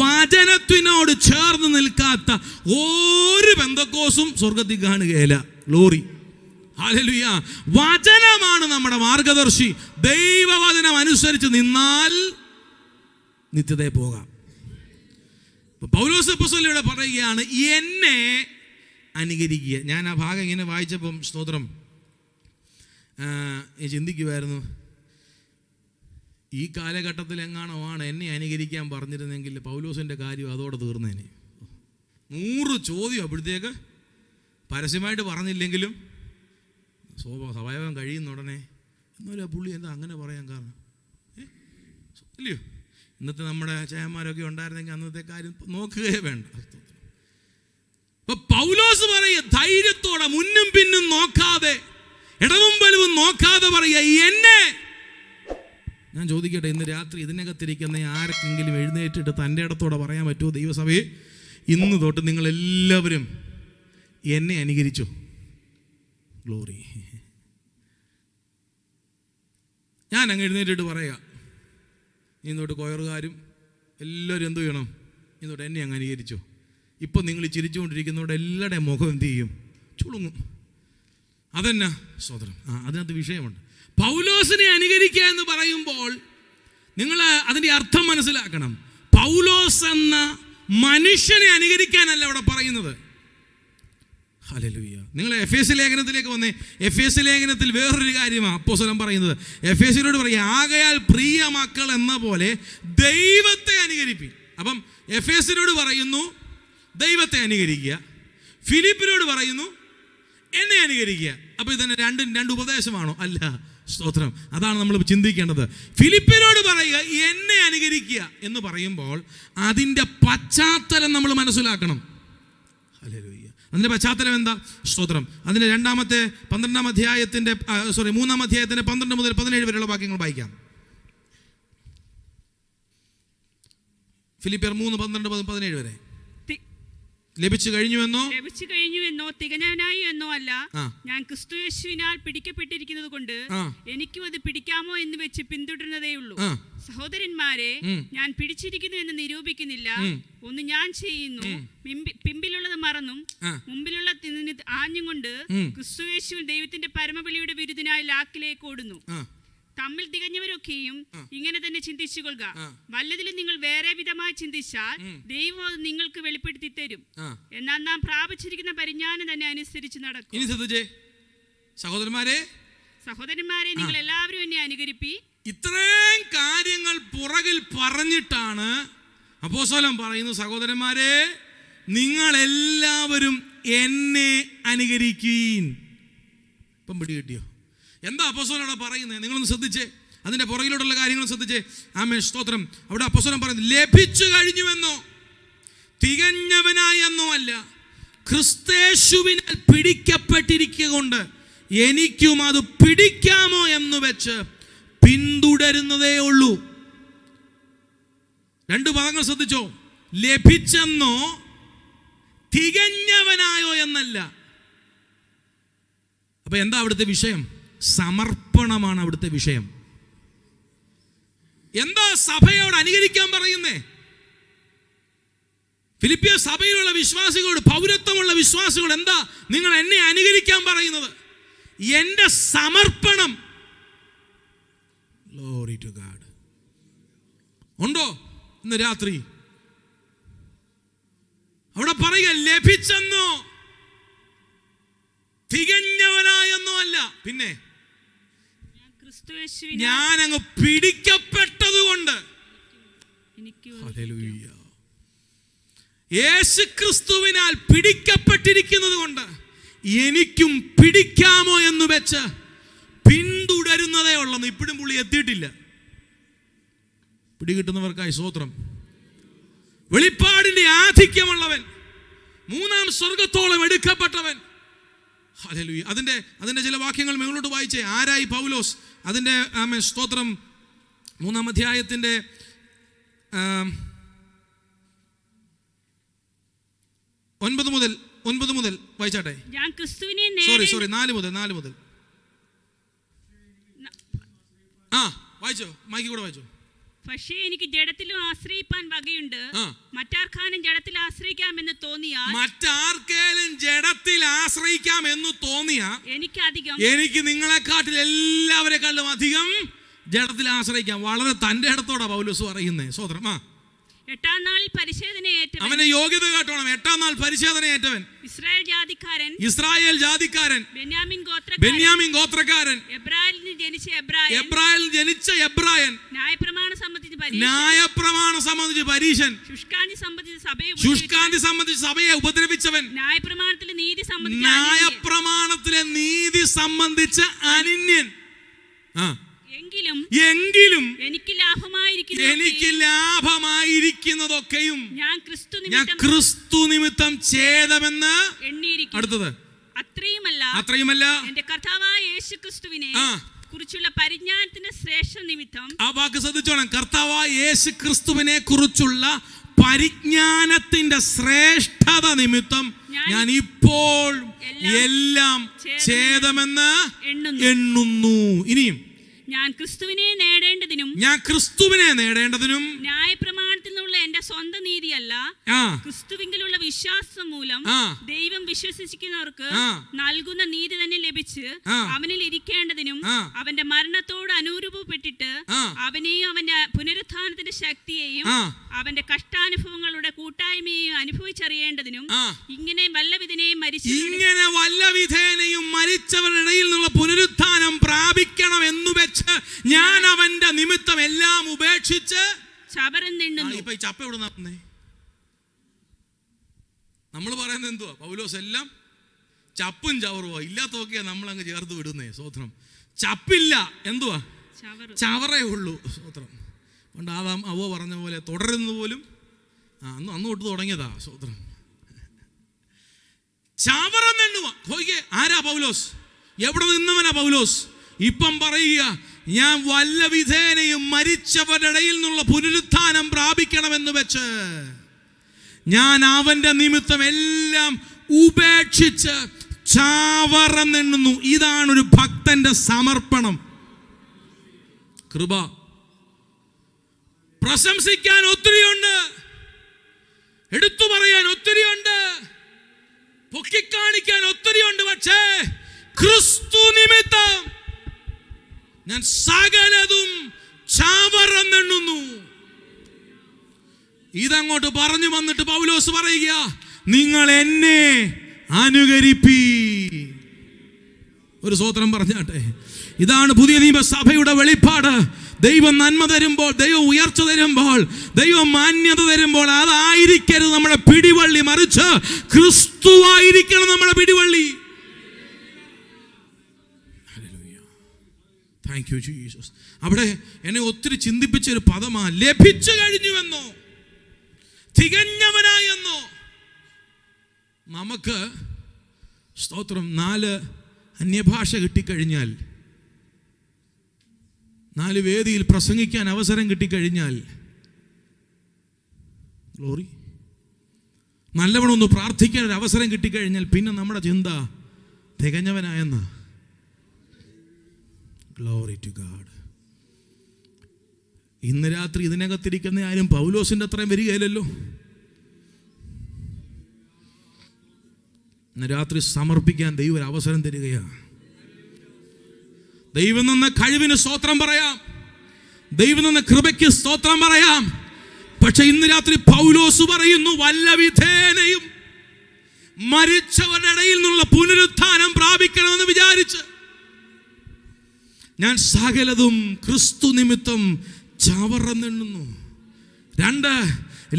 A: വചനത്തിനോട് ചേർന്ന് നിൽക്കാത്ത ഒരു പെന്തക്കോസും സ്വർഗത്തിൽ കാണുകയില്ല. ഗ്ലോറി. ഹല്ലേലൂയ. വചനമാണ് നമ്മുടെ മാർഗദർശി. ദൈവവചനം അനുസരിച്ച് നിന്നാൽ നിത്യതയെ പോകാം. പൗലോസ് അപ്പോസ്തലൻ ഇവിടെ പറയുകയാണ്, എന്നെ അനുകരിക്കുക. ഞാൻ ആ ഭാഗം ഇങ്ങനെ വായിച്ചപ്പം സ്തോത്രം ചിന്തിക്കുമായിരുന്നു, ഈ കാലഘട്ടത്തിൽ എങ്ങാണോ ആണ് എന്നെ അനുകരിക്കാൻ പറഞ്ഞിരുന്നെങ്കിൽ പൗലോസിൻ്റെ കാര്യം അതോടെ തീർന്നേനെ. 100 ചോദ്യം അപ്പോഴത്തേക്ക് പരസ്യമായിട്ട് പറഞ്ഞില്ലെങ്കിലും സ്വഭാവം കഴിയുന്ന ഉടനെ എന്നാലും ആ പുള്ളി എന്താ അങ്ങനെ പറയാൻ കാരണം ഇല്ലയോ? ഇന്നത്തെ നമ്മുടെ ചേമാരൊക്കെ ഉണ്ടായിരുന്നെങ്കിൽ അന്നത്തെ കാര്യം നോക്കുകയേ വേണ്ട. പൗലോസ് പറയുക ധൈര്യത്തോടെ, മുന്നും പിന്നും നോക്കാതെ, ഇടവും വലവും നോക്കാതെ പറയുക, എന്നെ. ഞാൻ ചോദിക്കട്ടെ, ഇന്ന് രാത്രി ഇതിനകത്തിരിക്കുന്ന ആർക്കെങ്കിലും എഴുന്നേറ്റിട്ട് തൻ്റെ ഇടത്തോടെ പറയാൻ പറ്റുമോ, ദൈവസഭയെ ഇന്ന് തൊട്ട് നിങ്ങളെല്ലാവരും എന്നെ അനുകരിച്ചു? ഗ്ലോറി. ഞാൻ അങ്ങ് എഴുന്നേറ്റിട്ട് പറയുക, ഇന്നോട്ട് കൊയറുകാരും എല്ലാവരും എന്തു ചെയ്യണം, ഇന്നോട്ട് എന്നെ അങ്ങ് അനുകരിച്ചു. ഇപ്പം നിങ്ങൾ ചിരിച്ചുകൊണ്ടിരിക്കുന്നവരുടെ എല്ലാവരുടെയും മുഖം എന്ത് ചെയ്യും? ചുളുങ്ങും. അതെന്നാ സോദരൻ? അതിനകത്ത് വിഷയമുണ്ട്. പൗലോസിനെ അനുകരിക്കുക എന്ന് പറയുമ്പോൾ നിങ്ങൾ അതിൻ്റെ അർത്ഥം മനസ്സിലാക്കണം. പൗലോസ് എന്ന മനുഷ്യനെ അനുകരിക്കാനല്ല അവിടെ പറയുന്നത്. ഹല്ലേലൂയ. നിങ്ങൾ എഫേസ്യ ലേഖനത്തിലേക്ക് വന്നേ. എഫേസ്യ ലേഖനത്തിൽ വേറൊരു കാര്യമാണ് അപ്പോസ്തലൻ പറയുന്നത്. എഫേസ്യരോട് പറയും, ആകയാൽ പ്രിയ മക്കൾ എന്ന പോലെ ദൈവത്തെ അനുകരിപ്പിൻ. അപ്പം എഫേസ്യരോട് പറയുന്നു ദൈവത്തെ അനുകരിക്കുക, ഫിലിപ്പിനോട് പറയുന്നു എന്നെ അനുകരിക്കുക. അപ്പോൾ ഇതന്നെ രണ്ട് ഉപദേശമാണോ? അല്ല. സ്തോത്രം. അതാണ് നമ്മൾ ചിന്തിക്കേണ്ടത്. ഫിലിപ്പിനോട് പറയുക എന്നെ അനുകരിക്കുക എന്ന് പറയുമ്പോൾ അതിൻ്റെ പശ്ചാത്തലം നമ്മൾ മനസ്സിലാക്കണം. ഹല്ലേലൂയ. അതിൻ്റെ പശ്ചാത്തലം എന്താ? സ്തോത്രം. അതിൻ്റെ 3-ാം അധ്യായത്തിൻ്റെ 12 മുതൽ 17 വരെയുള്ള വാക്യങ്ങൾ വായിക്കാം. ഫിലിപ്പിയർ 3:12-17 വരെ. ലഭിച്ചു കഴിഞ്ഞുവെന്നോ
B: തികഞ്ഞവനായി എന്നോ അല്ല, ഞാൻ ക്രിസ്തുയേശുവിനാൽ പിടിക്കപ്പെട്ടിരിക്കുന്നത് കൊണ്ട് എനിക്കും അത് പിടിക്കാമോ എന്ന് വെച്ച് പിന്തുടരുന്നതേ ഉള്ളൂ. സഹോദരന്മാരെ, ഞാൻ പിടിച്ചിരിക്കുന്നു എന്ന് നിരൂപിക്കുന്നില്ല. ഒന്ന് ഞാൻ ചെയ്യുന്നു, പിമ്പിലുള്ളത് മറന്നും മുമ്പിലുള്ള ആഞ്ഞും കൊണ്ട് ക്രിസ്തുയേശുവിൽ ദൈവത്തിന്റെ പരമവിളിയുടെ വിരുദ്ധനായി ലാക്കിലേക്ക് ഓടുന്നു. തമ്മിൽ തികഞ്ഞവരൊക്കെയും ഇങ്ങനെ തന്നെ ചിന്തിച്ചു കൊള്ളുക. വല്ലതിലും നിങ്ങൾ വേറെ വിധമായി ചിന്തിച്ചാൽ ദൈവം അത് നിങ്ങൾക്ക് വെളിപ്പെടുത്തി തരും. എന്നാൽ നാം പ്രാപിച്ചിരിക്കുന്ന പരിജ്ഞാനം തന്നെ അനുസരിച്ച് നടക്കും.
A: ഇനി ശ്രദ്ധിച്ചേ സഹോദരന്മാരെ,
B: നിങ്ങൾ എല്ലാവരും എന്നെ അനുകരിപ്പി.
A: ഇത്രയും കാര്യങ്ങൾ പുറകിൽ പറഞ്ഞിട്ടാണ് അപ്പോസ്തലൻ പറയുന്നത്, സഹോദരന്മാരെ നിങ്ങൾ എല്ലാവരും എന്നെ അനുകരിക്കീൻ. ഇപ്പം പിടി കിട്ടിയോ? എന്താ അപ്പോസ്തലൻ പറയുന്നത്? നിങ്ങളൊന്ന് ശ്രദ്ധിച്ചേ, അതിന്റെ പുറകിലോട്ടുള്ള കാര്യങ്ങൾ ശ്രദ്ധിച്ചേ. ആമേൻ, സ്തോത്രം. അവിടെ അപ്പോസ്തലൻ പറയുന്നത് ലഭിച്ചു കഴിഞ്ഞുവെന്നോ തികഞ്ഞവനായി എന്നോ അല്ല, ക്രിസ്തേശുവിനാൽ പിടിക്കപ്പെട്ടിരിക്കുക കൊണ്ട് എനിക്കും അത് പിടിക്കാമോ എന്ന് വെച്ച് പിന്തുടരുന്നതേ ഉള്ളൂ. 2 പദങ്ങൾ ശ്രദ്ധിച്ചോ. ലഭിച്ചെന്നോ തികഞ്ഞവനായോ എന്നല്ല. അപ്പൊ എന്താ അവിടുത്തെ വിഷയം? സമർപ്പണമാണ് അവിടുത്തെ വിഷയം. എന്താ സഭയോട് അനുകരിക്കാൻ പറയുന്നേ? ഫിലിപ്പിയ സഭയിലുള്ള വിശ്വാസികളോട്, പൗരത്വമുള്ള വിശ്വാസികളോട് എന്താ നിങ്ങൾ എന്നെ അനുകരിക്കാൻ പറയുന്നത്? എന്റെ സമർപ്പണം. Glory to God. ഉണ്ടോ ഇന്ന് രാത്രി? അവിടെ പറയുക ലഭിച്ചെന്നോ തികഞ്ഞവനായെന്നോ അല്ല, പിന്നെ ഞാൻ അങ്ങ് പിടിക്കപ്പെട്ടത് കൊണ്ട്. യേശു ക്രിസ്തുവിനാൽ പിടിക്കപ്പെട്ടിരിക്കുന്നത് കൊണ്ട് എനിക്കും പിടിക്കാമോ എന്ന് വെച്ച് പിന്തുടരുന്നതേ ഉള്ളെന്ന്. ഇപ്പോഴും പുള്ളി എത്തിയിട്ടില്ല. പിടികിട്ടുന്നവർക്കായി സ്തോത്രം. വെളിപ്പാടിന്റെ ആധിക്യമുള്ളവൻ, 3-ാം സ്വർഗത്തോളം എടുക്കപ്പെട്ടവൻ. ഹല്ലേലൂയ. അതിന്റെ ചില വാക്യങ്ങൾ മുകളിലോട്ട് വായിച്ചേ. ആരായി പൗലോസ്? അതിന്റെ സ്തോത്രം 3-ാം അധ്യായത്തിന്റെ 9 മുതൽ വായിച്ചാട്ടെ.
B: ഞാൻ ക്രിസ്തുവിനെ
A: 4 മുതൽ വായിച്ചോ, മൈക്ക് കൂടെ വായിച്ചോ.
B: പക്ഷേ എനിക്ക് ജഡത്തിലും ആശ്രയിപ്പാൻ വകയുണ്ട്. മറ്റാർക്കാനും ജഡത്തിൽ ആശ്രയിക്കാമെന്ന് തോന്നിയാൽ,
A: മറ്റാർക്കേലും ജഡത്തിൽ ആശ്രയിക്കാമെന്ന് തോന്നിയാ എനിക്ക് നിങ്ങളെക്കാട്ടിൽ എല്ലാവരെക്കാളും അധികം ജഡത്തിൽ ആശ്രയിക്കാം. വളരെ തന്റെ ഇടത്തോടാ പൗലോസ് പറയുന്നേ. സ്തോത്രം.
B: 8-ാം നാളിൽ പരിശോധനയേറ്റവൻ,
A: അവന്റെ യോഗ്യത കേട്ടോണം. 8-ാം നാൾ പരിശോധനയേറ്റവൻ, ഇസ്രായേൽ ജാതിക്കാരൻ, ബെന്യാമിൻ ഗോത്രക്കാരൻ,
B: എബ്രായലിൽ
A: ജനിച്ച എബ്രായൻ,
B: ന്യായപ്രമാണം
A: സംബന്ധിച്ച് പരീശൻ, ശുഷ്കാന്തി സംബന്ധിച്ച് സഭയെ ഉപദ്രവിച്ചവൻ, ന്യായപ്രമാണത്തിലെ നീതി സംബന്ധിച്ച അനിന്യൻ. എങ്കിലും എനിക്ക് ലാഭമായിരിക്കുന്നതൊക്കെയും ഞാൻ ക്രിസ്തു നിമിത്തം ഛേദമെന്ന് എണ്ണിയിരിക്കുന്നു. അടുത്തത് അത്രയുമല്ല
B: എന്റെ കർത്താവായ യേശുക്രിസ്തുവിനെ കുറിച്ചുള്ള പരിജ്ഞാനത്തിന്റെ ശ്രേഷ്ഠ നിമിത്തം.
A: ആ വാക്ക് ശ്രദ്ധിച്ചോണം. കർത്താവായ യേശുക്രിസ്തുവിനെ കുറിച്ചുള്ള പരിജ്ഞാനത്തിന്റെ ശ്രേഷ്ഠത നിമിത്തം ഞാൻ ഇപ്പോൾ എല്ലാം ഛേദമെന്ന് എണ്ണുന്നു. ഇനിയും
B: ഞാൻ ക്രിസ്തുവിനെ നേടേണ്ടതിനും ന്യായപ്രമാണത്തിൽ നിന്നുള്ള എന്റെ സ്വന്തം നീതിയല്ല, ക്രിസ്തുവിലുള്ള വിശ്വാസം മൂലം ദൈവം വിശ്വസിക്കുന്നവർക്ക് നൽകുന്ന നീതി തന്നെ ലഭിച്ച് അവനിൽ ഇരിക്കേണ്ടതിനും അവന്റെ മരണത്തോട് അനുരൂപപ്പെട്ടിട്ട് അവനെയും അവന്റെ പുനരുത്ഥാനത്തിന്റെ ശക്തിയെയും അവന്റെ കഷ്ടാനുഭവങ്ങളുടെ കൂട്ടായ്മയെയും അനുഭവിച്ചറിയേണ്ടതിനും ഇങ്ങനെ വല്ലവിധേനയും
A: മരിച്ചവരുടെ ഇടയിൽ നിന്നുള്ള പുനരുത്ഥാനം പ്രാപിക്കണം എന്ന് വെച്ച് ഞാൻ അവന്റെ നിമിത്തം എല്ലാം ഉപേക്ഷിച്ച് ചവരം തിന്നുന്നു. ഇപ്പൊ ഈ ചപ്പ എവിടെ നടന്നേ? നമ്മൾ പറയുന്നത് എന്തുവാ? പൗലോസ് എല്ലാം ചപ്പും ചവറുവാ, ഇല്ലാത്തൊക്കെയാ നമ്മൾ അങ്ങ് ചേർത്ത് വിടുന്നേ. സ്വോത്രം. ചപ്പില്ല, എന്തുവാ? ചവറേ ഉള്ളൂ. സ്വോത്രം. പണ്ട് ആദാം അവ പറഞ്ഞ പോലെ തുടരുന്നത് പോലും അന്ന് തൊട്ട് തുടങ്ങിയതാ. സ്വോത്രം. ചവറം എണ്ണുക. ആരാ പൗലോസ്? എവിടെ നിന്നവനാ പൗലോസ്? ഇപ്പം പറയുക, ഞാൻ വല്ല വിധേനയും മരിച്ചവരുടെ ഇടയിൽ നിന്നുള്ള പുനരുത്ഥാനം പ്രാപിക്കണമെന്ന് വെച്ച് ഞാൻ അവന്റെ നിമിത്തം എല്ലാം ഉപേക്ഷിച്ച് ചാവറം എണ്ണുന്നു. ഇതാണൊരു ഭക്തന്റെ സമർപ്പണം. കൃപ. പ്രശംസിക്കാൻ ഒത്തിരിയുണ്ട്, എടുത്തു പറയാൻ ഒത്തിരിയുണ്ട്, പൊക്കിക്കാണിക്കാൻ ഒത്തിരിയുണ്ട്. പക്ഷേ ക്രിസ്തു നിമിത്തം ഞാൻ സകലതും ചാവറം എണ്ണുന്നു. ഇതങ്ങോട്ട് പറഞ്ഞു വന്നിട്ട് പൗലോസ് പറയുക, നിങ്ങൾ എന്നെ അനുകരിപ്പീ. ഒരു സ്തോത്രം പറഞ്ഞാട്ടെ. ഇതാണ് പുതിയ നിയമസഭയുടെ വെളിപ്പാട്. ദൈവം നന്മ തരുമ്പോൾ, ദൈവം ഉയർച്ച തരുമ്പോൾ, ദൈവം മാന്യത തരുമ്പോൾ അതായിരിക്കരുത് നമ്മുടെ പിടിവള്ളി, മറിച്ച് ക്രിസ്തു ആയിരിക്കണം നമ്മുടെ പിടിവള്ളി. Thank you Jesus. അവിടെ എന്നെ ഒത്തിരി ചിന്തിപ്പിച്ച ഒരു പദമാണ് ലഭിച്ചു കഴിഞ്ഞുവെന്നോ, തികഞ്ഞവനായെന്നോ. നമുക്ക് സ്തോത്രം 4 അന്യഭാഷ കിട്ടിക്കഴിഞ്ഞാൽ, 4 വേദിയിൽ പ്രസംഗിക്കാൻ അവസരം കിട്ടിക്കഴിഞ്ഞാൽ, ഗ്ലോറി, നല്ലവണ്ണം ഒന്ന് പ്രാർത്ഥിക്കാൻ ഒരു അവസരം കിട്ടിക്കഴിഞ്ഞാൽ പിന്നെ നമ്മുടെ ചിന്ത തികഞ്ഞവനായെന്ന. Glory to God. ഇന്ന് രാത്രി ഇതിനകത്തിരിക്കുന്ന ആരും പൗലോസിന്റെ അത്രയും വരികയില്ലല്ലോ. ഇന്ന് രാത്രി സമർപ്പിക്കാൻ ദൈവം ഒരു അവസരം തരികയാണ്. ദൈവം തന്ന കഴിവിന് സ്തോത്രം പറയാം, ദൈവം തന്ന കൃപയ്ക്ക് സ്തോത്രം പറയാം. പക്ഷെ ഇന്ന് രാത്രി പൗലോസ് പറയുന്നു, വല്ല വിധേനയും മരിച്ചവരുടെ ഇടയിൽ നിന്നുള്ള പുനരുത്ഥാനം പ്രാപിക്കണമെന്ന് വിചാരിച്ച് ഞാൻ സകലതും ക്രിസ്തു നിമിത്തം ചവറം എണ്ണുന്നു. 2,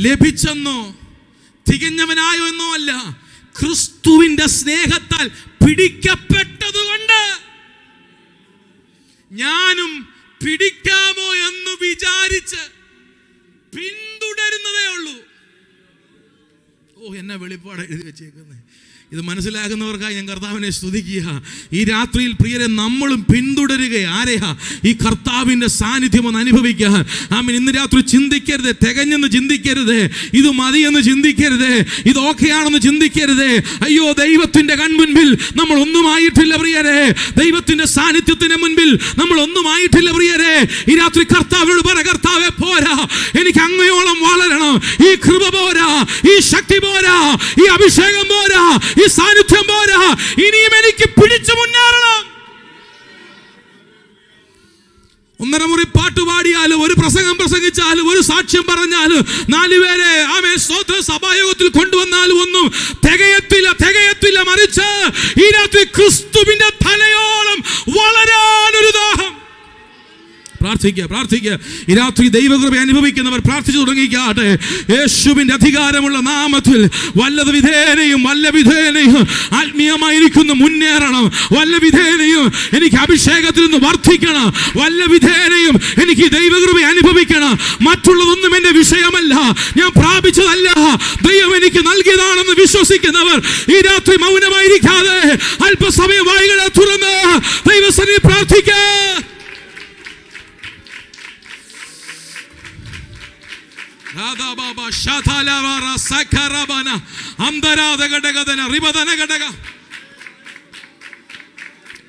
A: ലഭിച്ചെന്നോ തികഞ്ഞവനായോ എന്നോ അല്ല, ക്രിസ്തുവിന്റെ സ്നേഹത്താൽ പിടിക്കപ്പെട്ടതുകൊണ്ട് ഞാനും പിടിക്കാമോ എന്ന് വിചാരിച്ച് പിന്തുടരുന്നതേ ഉള്ളൂ. എന്നെ വെളിപ്പാട് എഴുതി വെച്ചേക്കുന്നത്. ഇത് മനസ്സിലാകുന്നവർക്കായി ഞാൻ കർത്താവിനെ സ്തുതിക്കുക. ഈ രാത്രിയിൽ പ്രിയരെ നമ്മളും പിന്തുടരുക. ആരെയാ? ഈ കർത്താവിൻ്റെ സാന്നിധ്യം ഒന്ന് അനുഭവിക്കാൻ. ആമേൻ. ഇന്ന് രാത്രി ചിന്തിക്കരുത്, തികഞ്ഞെന്ന് ചിന്തിക്കരുത്, ഇത് മതിയെന്ന് ചിന്തിക്കരുത്, ഇത് ഓക്കെയാണെന്ന് ചിന്തിക്കരുത്. അയ്യോ, ദൈവത്തിൻ്റെ കൺമുൻപിൽ നമ്മൾ ഒന്നുമായിട്ടില്ല പ്രിയരെ. ദൈവത്തിൻ്റെ സാന്നിധ്യത്തിന് മുൻപിൽ നമ്മൾ ഒന്നുമായിട്ടില്ല പ്രിയരെ. ഈ രാത്രി കർത്താവിനോട് പറ, കർത്താവേ പോരാ, എനിക്ക് അങ്ങയോളം വളരണം. ഈ കൃപ പോരാ, ഈ ശക്തി പോരാ, ഈ അഭിഷേകം പോരാ, ഈ സാന്നിധ്യം പോരാ, ഇനിയും എനിക്ക് പിടിച്ചു മുന്നേറണം. 1.5 മുറി പാട്ട് പാടിയാലും, ഒരു പ്രസംഗം പ്രസംഗിച്ചാലും, ഒരു സാക്ഷ്യം പറഞ്ഞാലും, 4 പേരെ ആമേൻ സ്തോത്ര സഭായോഗത്തിൽ കൊണ്ടുവന്നാലും ഒന്നും തികയത്തില്ല. മറിച്ച് ഈ രാത്രി ക്രിസ്തുവിന്റെ തലയോളം വളരാനൊരു ദാഹം. പ്രാർത്ഥിക്കുക. ഈ രാത്രി ദൈവകൃപ അനുഭവിക്കുന്നവർ പ്രാർത്ഥിച്ചു തുടങ്ങിക്കാട്ടെ. യേശുവിന്റെ അധികാരമുള്ള നാമത്തിൽ വല്ല വിധേനയും ആത്മീയമായിരിക്കുന്നു മുന്നേറണം. വല്ല വിധേനയും എനിക്ക് അഭിഷേകത്തിൽ നിന്ന് വർദ്ധിക്കണം. വല്ല വിധേനയും എനിക്ക് ദൈവകൃപ അനുഭവിക്കണം. മറ്റുള്ളതൊന്നും എന്റെ വിഷയമല്ല, ഞാൻ പ്രാപിച്ചതല്ല, ദൈവം എനിക്ക് നൽകിയതാണെന്ന് വിശ്വസിക്കുന്നവർ ഈ രാത്രി മൗനമായിരിക്കാതെ അല്പസമയം വായികളെ തുറന്ന് ദൈവസന്നിധിയിൽ പ്രാർത്ഥിക്കുക.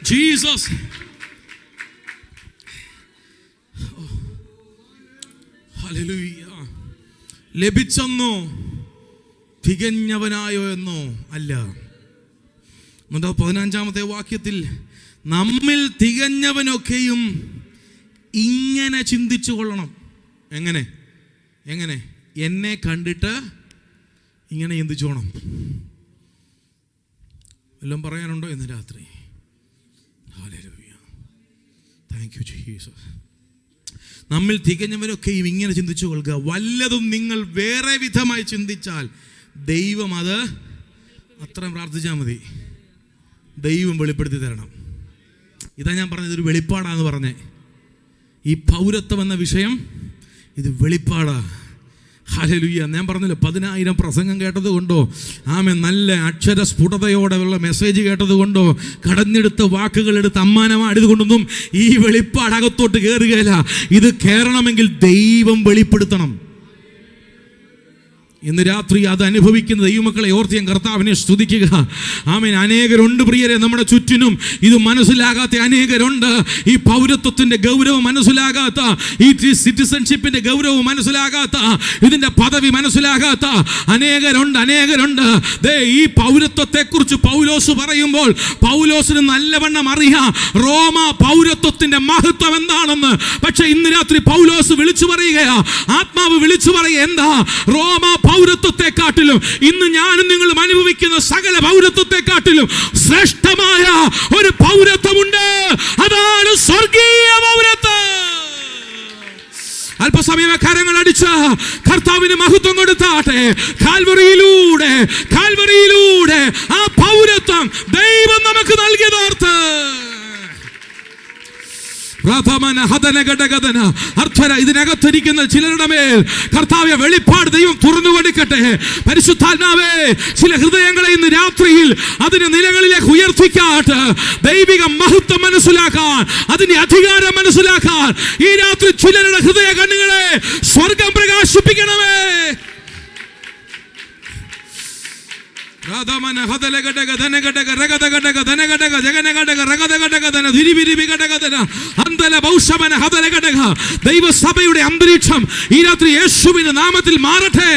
A: ജീസസ്. ഹല്ലേലൂയ. ലഭിച്ചെന്നോ തികഞ്ഞവനായോ എന്നോ അല്ല. 15-ാമത്തെ വാക്യത്തിൽ നമ്മിൽ തികഞ്ഞവനൊക്കെയും ഇങ്ങനെ ചിന്തിച്ചു കൊള്ളണം. എങ്ങനെ? എന്നെ കണ്ടിട്ട് ഇങ്ങനെ ചിന്തിച്ചോണം. എല്ലാം പറയാനുണ്ടോ ഇന്ന് രാത്രി? ഹല്ലേലൂയ. Thank you Jesus. നമ്മിൽ തികഞ്ഞവരൊക്കെയും ഇങ്ങനെ ചിന്തിച്ചു കൊള്ളുക. വല്ലതും നിങ്ങൾ വേറെ വിധമായി ചിന്തിച്ചാൽ ദൈവം അത് അത്രയും പ്രാർത്ഥിച്ചാൽ മതി, ദൈവം വെളിപ്പെടുത്തി തരണം. ഇതാ ഞാൻ പറഞ്ഞത്, ഇതൊരു വെളിപ്പാടാന്ന് പറഞ്ഞേ. ഈ പൗരത്വം എന്ന വിഷയം ഇത് വെളിപ്പാടാ. ഹല്ലേലൂയ. ഞാൻ പറഞ്ഞല്ലോ, 10,000 പ്രസംഗം കേട്ടത് കൊണ്ടോ, നല്ല അക്ഷരസ്ഫുടതയോടെ ഉള്ള മെസ്സേജ് കേട്ടത് കൊണ്ടോ, കടഞ്ഞെടുത്ത വാക്കുകളെടുത്ത് അമ്മാനമാടിയത് കൊണ്ടൊന്നും ഈ വെളിപ്പാടകത്തോട്ട് കയറുകയില്ല. ഇത് കയറണമെങ്കിൽ ദൈവം വെളിപ്പെടുത്തണം. ഇന്ന് രാത്രി അത് അനുഭവിക്കുന്ന ദൈവമക്കളെ ഓർത്ത് ഞാൻ കർത്താവിനെ സ്തുതിക്കുക. ആമേൻ. അനേകരുണ്ട് പ്രിയരെ, നമ്മുടെ ചുറ്റിനും ഇത് മനസ്സിലാകാത്ത അനേകരുണ്ട്. ഈ പൗരത്വത്തിന്റെ ഗൗരവം മനസ്സിലാകാത്ത, ഈ സിറ്റിസൺഷിപ്പിന്റെ ഗൗരവം മനസ്സിലാകാത്ത, ഇതിന്റെ പദവി മനസ്സിലാകാത്ത അനേകരുണ്ട്. ഈ പൗരത്വത്തെക്കുറിച്ച് പൗലോസ് പറയുമ്പോൾ പൗലോസിന് നല്ലവണ്ണം അറിയാം റോമ പൗരത്വത്തിന്റെ മഹത്വം എന്താണെന്ന്. പക്ഷെ ഇന്ന് രാത്രി പൗലോസ് വിളിച്ചു പറയുകയാ, ആത്മാവ് വിളിച്ചു പറയുക, എന്താ? റോമ പൗരത്വത്തെക്കാട്ടിലും, ഇന്ന് ഞാനും നിങ്ങളും അനുഭവിക്കുന്ന സകല പൗരത്വത്തെക്കാട്ടിലും ശ്രേഷ്ഠമായ ഒരു പൗരത്വമുണ്ട്. അതാണ് സ്വർഗീയ പൗരത്വം. അല്പസമയം കരങ്ങൾ അടിച്ച് കർത്താവിന് മഹത്വം കൊടുത്താട്ടെ. കാൽവറിയിലൂടെ ആ പൗരത്വം ദൈവം നമുക്ക് നൽകിയതോർത്ത് ഇതിനകത്തിരിക്കുന്ന ചിലരുടെ മേൽ കർത്താവേ വെളിപ്പാട് ദൈവം തുറന്നു കൊടുക്കട്ടെ. പരിശുദ്ധാത്മാവേ, ചില ഹൃദയങ്ങളെ ഇന്ന് രാത്രിയിൽ അതിന്റെ നിലകളിലേക്ക് ഉയർത്തിക്കാട്ട്. ദൈവിക മഹത്വം മനസ്സിലാക്കാൻ, അതിന്റെ അധികാരം മനസ്സിലാക്കാൻ ഈ രാത്രി ചിലരുടെ ഹൃദയ കണ്ണുകളെ സ്വർഗം പ്രകാശിപ്പിക്കണമേ. ദൈവസഭയുടെ അന്തരീക്ഷം ഈ രാത്രി യേശുവിന്റെ നാമത്തിൽ മാറട്ടെ.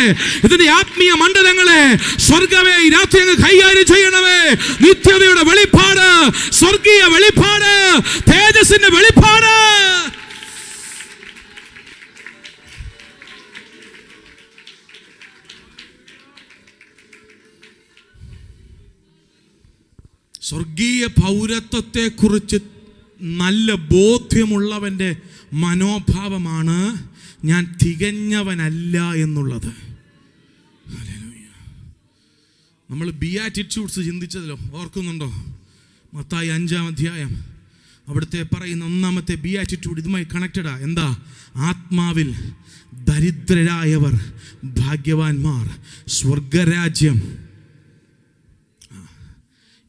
A: ഇതിന്റെ ആത്മീയ മണ്ഡലങ്ങളെ സ്വർഗമേ ഈ രാത്രി അങ്ങ് കൈകാര്യം ചെയ്യണമേ. നിത്യതയുടെ വെളിപ്പാട്, സ്വർഗീയ വെളിപ്പാട്, തേജസ്സിന്റെ വെളിപ്പാട്. സ്വർഗീയ പൗരത്വത്തെക്കുറിച്ച് നല്ല ബോധ്യമുള്ളവൻ്റെ മനോഭാവമാണ് ഞാൻ തികഞ്ഞവനല്ല എന്നുള്ളത്. നമ്മൾ ബിയാറ്റിറ്റ്യൂഡ്സ് ചിന്തിച്ചതല്ലോ, ഓർക്കുന്നുണ്ടോ? മത്തായി 5-ാം അധ്യായം അവിടുത്തെ പറയുന്ന 1-ാമത്തെ ബിയാറ്റിറ്റ്യൂഡ് ഇതുമായി കണക്റ്റഡാ. എന്താ? ആത്മാവിൽ ദരിദ്രരായവർ ഭാഗ്യവാന്മാർ, സ്വർഗരാജ്യം.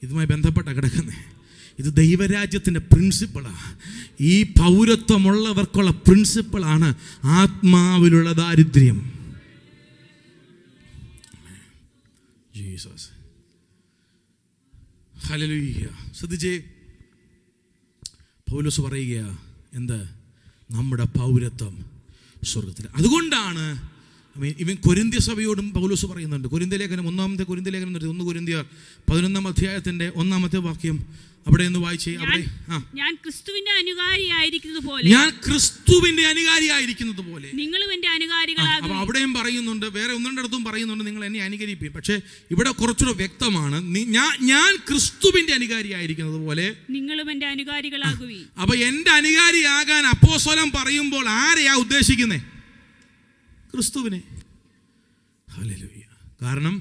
A: ഇതുമായി ബന്ധപ്പെട്ട കിടക്കുന്നത് ഇത് ദൈവരാജ്യത്തിൻ്റെ പ്രിൻസിപ്പിളാണ്. ഈ പൗരത്വമുള്ളവർക്കുള്ള പ്രിൻസിപ്പിളാണ് ആത്മാവിലുള്ള ദാരിദ്ര്യം. ജീസസ്. ഹല്ലേലൂയ. ശ്രദ്ധിച്ചേ, പൗലോസ് പറയുക, എന്ത്? നമ്മുടെ പൗരത്വം സ്വർഗത്തിൽ. അതുകൊണ്ടാണ് ഇവൻ കൊരിന്ത്യ സഭയോടും പൗലോസ് പറയുന്നുണ്ട്. കൊരിന്ത്യ ലേഖനം 1-ാമത്തെ കൊരിന്ത്യ ലേഖനം 1 കൊരിന്ത്യർ 11-ാം അധ്യായത്തിന്റെ 1-ാമത്തെ വാക്യം അവിടെ ഒന്ന് വായിച്ചേ. അവിടെ
B: ഞാൻ ക്രിസ്തുവിന്റെ അനുകാരിയായിരിക്കുന്നത് പോലെ നിങ്ങളും എന്റെ അനുകാരികളാകും.
A: അപ്പൊ അവിടെയും പറയുന്നുണ്ട്, വേറെ 1-2 പറയുന്നുണ്ട് നിങ്ങൾ എന്നെ അനുകരിപ്പിക്കും. പക്ഷെ ഇവിടെ കുറച്ചുകൂടെ വ്യക്തമാണ്, ഞാൻ ക്രിസ്തുവിന്റെ അനുകാരിയായിരിക്കുന്നത് പോലെ നിങ്ങളും എന്റെ അനുകാരികളാകുവീൻ. അപ്പൊ എന്റെ അനുകാരിയാകാൻ അപ്പോസ്തലൻ പറയുമ്പോൾ ആരെയാ ഉദ്ദേശിക്കുന്നേ? ക്രിസ്തുവിനെ. ഹല്ലേലൂയ. കാരണം